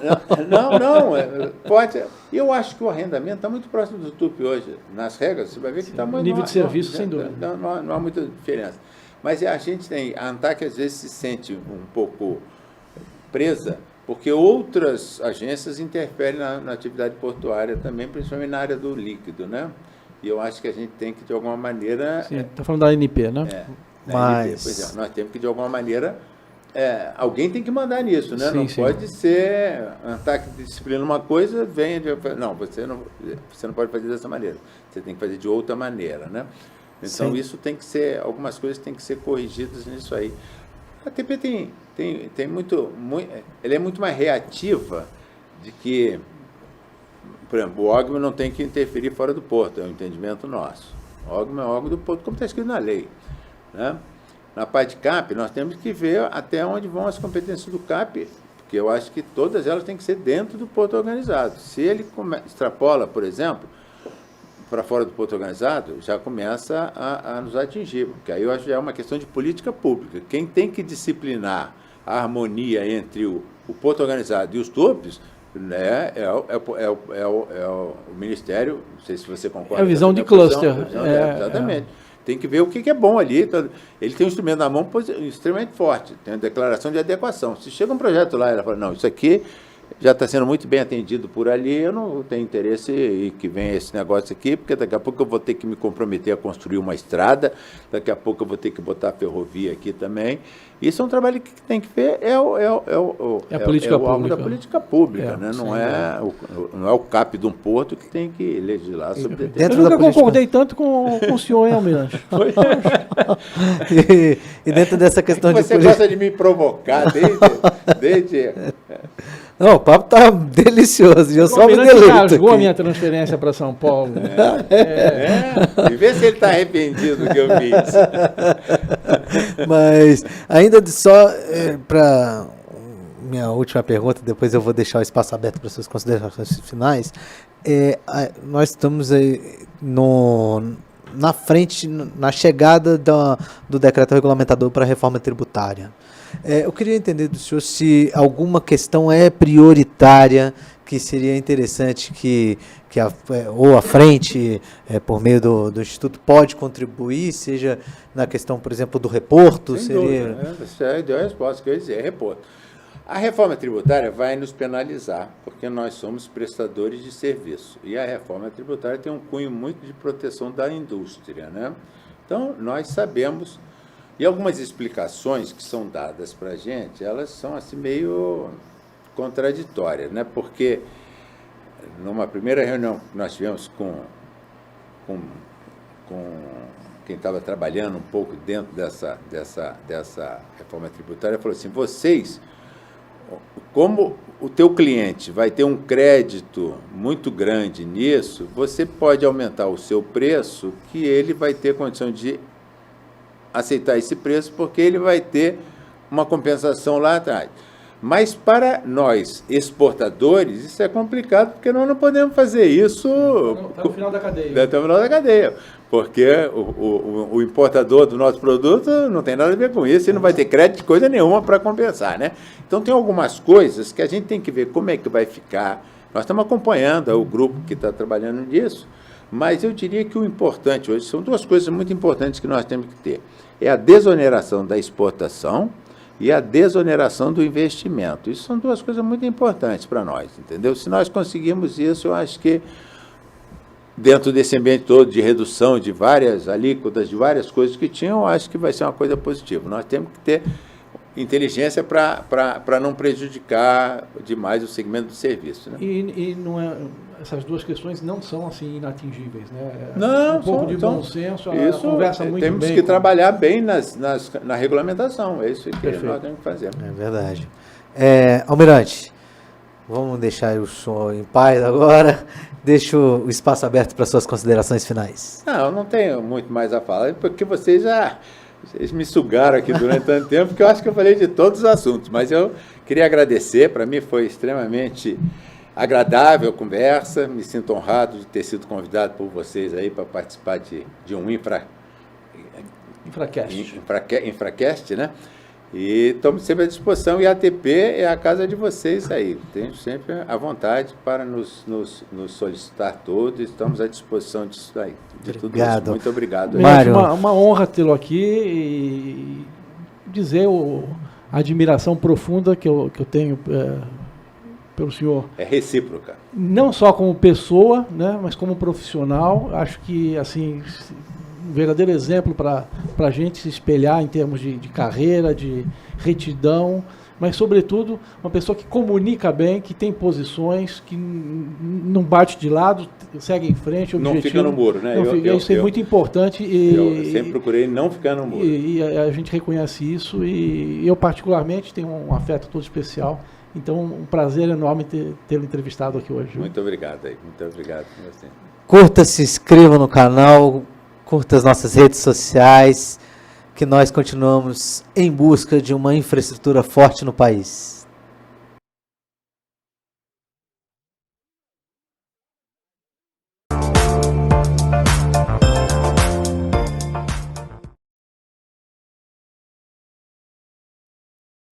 pode. Eu acho que o arrendamento está muito próximo do TUP hoje, nas regras, você vai ver que está muito... Nível de serviço, sem dúvida. Não há muita diferença. Mas a gente tem, a ANTAC às vezes se sente um pouco presa, porque outras agências interferem na atividade portuária também, principalmente na área do líquido, né? E eu acho que a gente tem que, de alguma maneira... Sim, está falando da ANP, né? Mas... ANP, pois é, nós temos que, de alguma maneira, alguém tem que mandar nisso, né? Sim, não sim. pode ser a ANTAC disciplina uma coisa, vem... Não, você não pode fazer dessa maneira. Você tem que fazer de outra maneira, né? Então, Sim. isso tem que ser... Algumas coisas têm que ser corrigidas nisso aí. A TP tem muito... Ela é muito mais reativa de que... Por exemplo, o órgão não tem que interferir fora do porto, é um entendimento nosso. O órgão é órgão do porto, como está escrito na lei, né? Na parte de CAP, nós temos que ver até onde vão as competências do CAP, porque eu acho que todas elas têm que ser dentro do porto organizado. Se ele extrapola, por exemplo, para fora do porto organizado, já começa a nos atingir, porque aí eu acho que é uma questão de política pública. Quem tem que disciplinar a harmonia entre o porto organizado e os TUPs, né, é o Ministério, não sei se você concorda. É a visão de cluster. Exatamente. Tem que ver o que é bom ali. Ele tem um instrumento na mão extremamente forte, tem a declaração de adequação. Se chega um projeto lá e ela fala, não, isso aqui já está sendo muito bem atendido por ali, eu não tenho interesse em que venha esse negócio aqui, porque daqui a pouco eu vou ter que me comprometer a construir uma estrada, daqui a pouco eu vou ter que botar a ferrovia aqui também. Isso é um trabalho que tem que ver, é o algo da política pública, né? Não é o CAP de um porto que tem que legislar sobre Eu nunca concordei tanto com o senhor, hein, Almirante? E dentro dessa questão de política... Você gosta de me provocar desde... Não, o papo tá delicioso, eu só me deleito rasgou a minha transferência para São Paulo. E vê se ele está arrependido do que eu fiz. Mas, ainda só para minha última pergunta, depois eu vou deixar o espaço aberto para suas considerações finais. Nós estamos aí na frente, na chegada do decreto regulamentador para a reforma tributária. Eu queria entender do senhor se alguma questão é prioritária, que seria interessante que ou a frente, por meio do Instituto, pode contribuir, seja na questão, por exemplo, do reporto. Sem dúvida, você deu a resposta que eu ia dizer, reporto. A reforma tributária vai nos penalizar, porque nós somos prestadores de serviço. E a reforma tributária tem um cunho muito de proteção da indústria, né? Então, nós sabemos... E algumas explicações que são dadas para a gente, elas são assim meio contraditórias, né? Porque numa primeira reunião que nós tivemos com quem estava trabalhando um pouco dentro dessa reforma tributária, falou assim, vocês, como o teu cliente vai ter um crédito muito grande nisso, você pode aumentar o seu preço, que ele vai ter condição de aceitar esse preço, porque ele vai ter uma compensação lá atrás. Mas para nós, exportadores, isso é complicado, porque nós não podemos fazer isso... Está no final da cadeia. Está no final da cadeia, porque o importador do nosso produto não tem nada a ver com isso, e não vai ter crédito de coisa nenhuma para compensar, né? Então, tem algumas coisas que a gente tem que ver como é que vai ficar. Nós estamos acompanhando o grupo que está trabalhando nisso, mas eu diria que o importante hoje, são duas coisas muito importantes que nós temos que ter. É a desoneração da exportação e a desoneração do investimento. Isso são duas coisas muito importantes para nós, entendeu? Se nós conseguirmos isso, eu acho que dentro desse ambiente todo de redução de várias alíquotas, de várias coisas que tinham, eu acho que vai ser uma coisa positiva. Nós temos que ter inteligência para não prejudicar demais o segmento do serviço, né? E não é, essas duas questões não são assim inatingíveis, né? Não, um pouco de bom senso, isso conversa muito bem. Temos que trabalhar bem na regulamentação, é isso que nós temos que fazer. É verdade. Almirante, vamos deixar o senhor em paz agora. Deixo o espaço aberto para suas considerações finais. Não, eu não tenho muito mais a falar, porque vocês Vocês me sugaram aqui durante tanto tempo que eu acho que eu falei de todos os assuntos, mas eu queria agradecer, para mim foi extremamente agradável a conversa, me sinto honrado de ter sido convidado por vocês aí para participar de um Infracast, né? E estamos sempre à disposição, e a ATP é a casa de vocês aí, tenho sempre à vontade para nos solicitar todos, estamos à disposição disso aí, de tudo isso. Muito obrigado. Mário, uma honra tê-lo aqui e dizer a admiração profunda que eu tenho pelo senhor. É recíproca. Não só como pessoa, né, mas como profissional, acho que assim um verdadeiro exemplo para a gente se espelhar em termos de carreira, de retidão, mas, sobretudo, uma pessoa que comunica bem, que tem posições, que não bate de lado, segue em frente, objetivo. Não fica no muro, né? Isso é muito importante. Eu sempre procurei não ficar no muro. E a gente reconhece isso, e eu, particularmente, tenho um afeto todo especial. Então, um prazer enorme tê-lo entrevistado aqui hoje. Muito obrigado aí, muito obrigado. Curta, se inscreva no canal, curta as nossas redes sociais, que nós continuamos em busca de uma infraestrutura forte no país.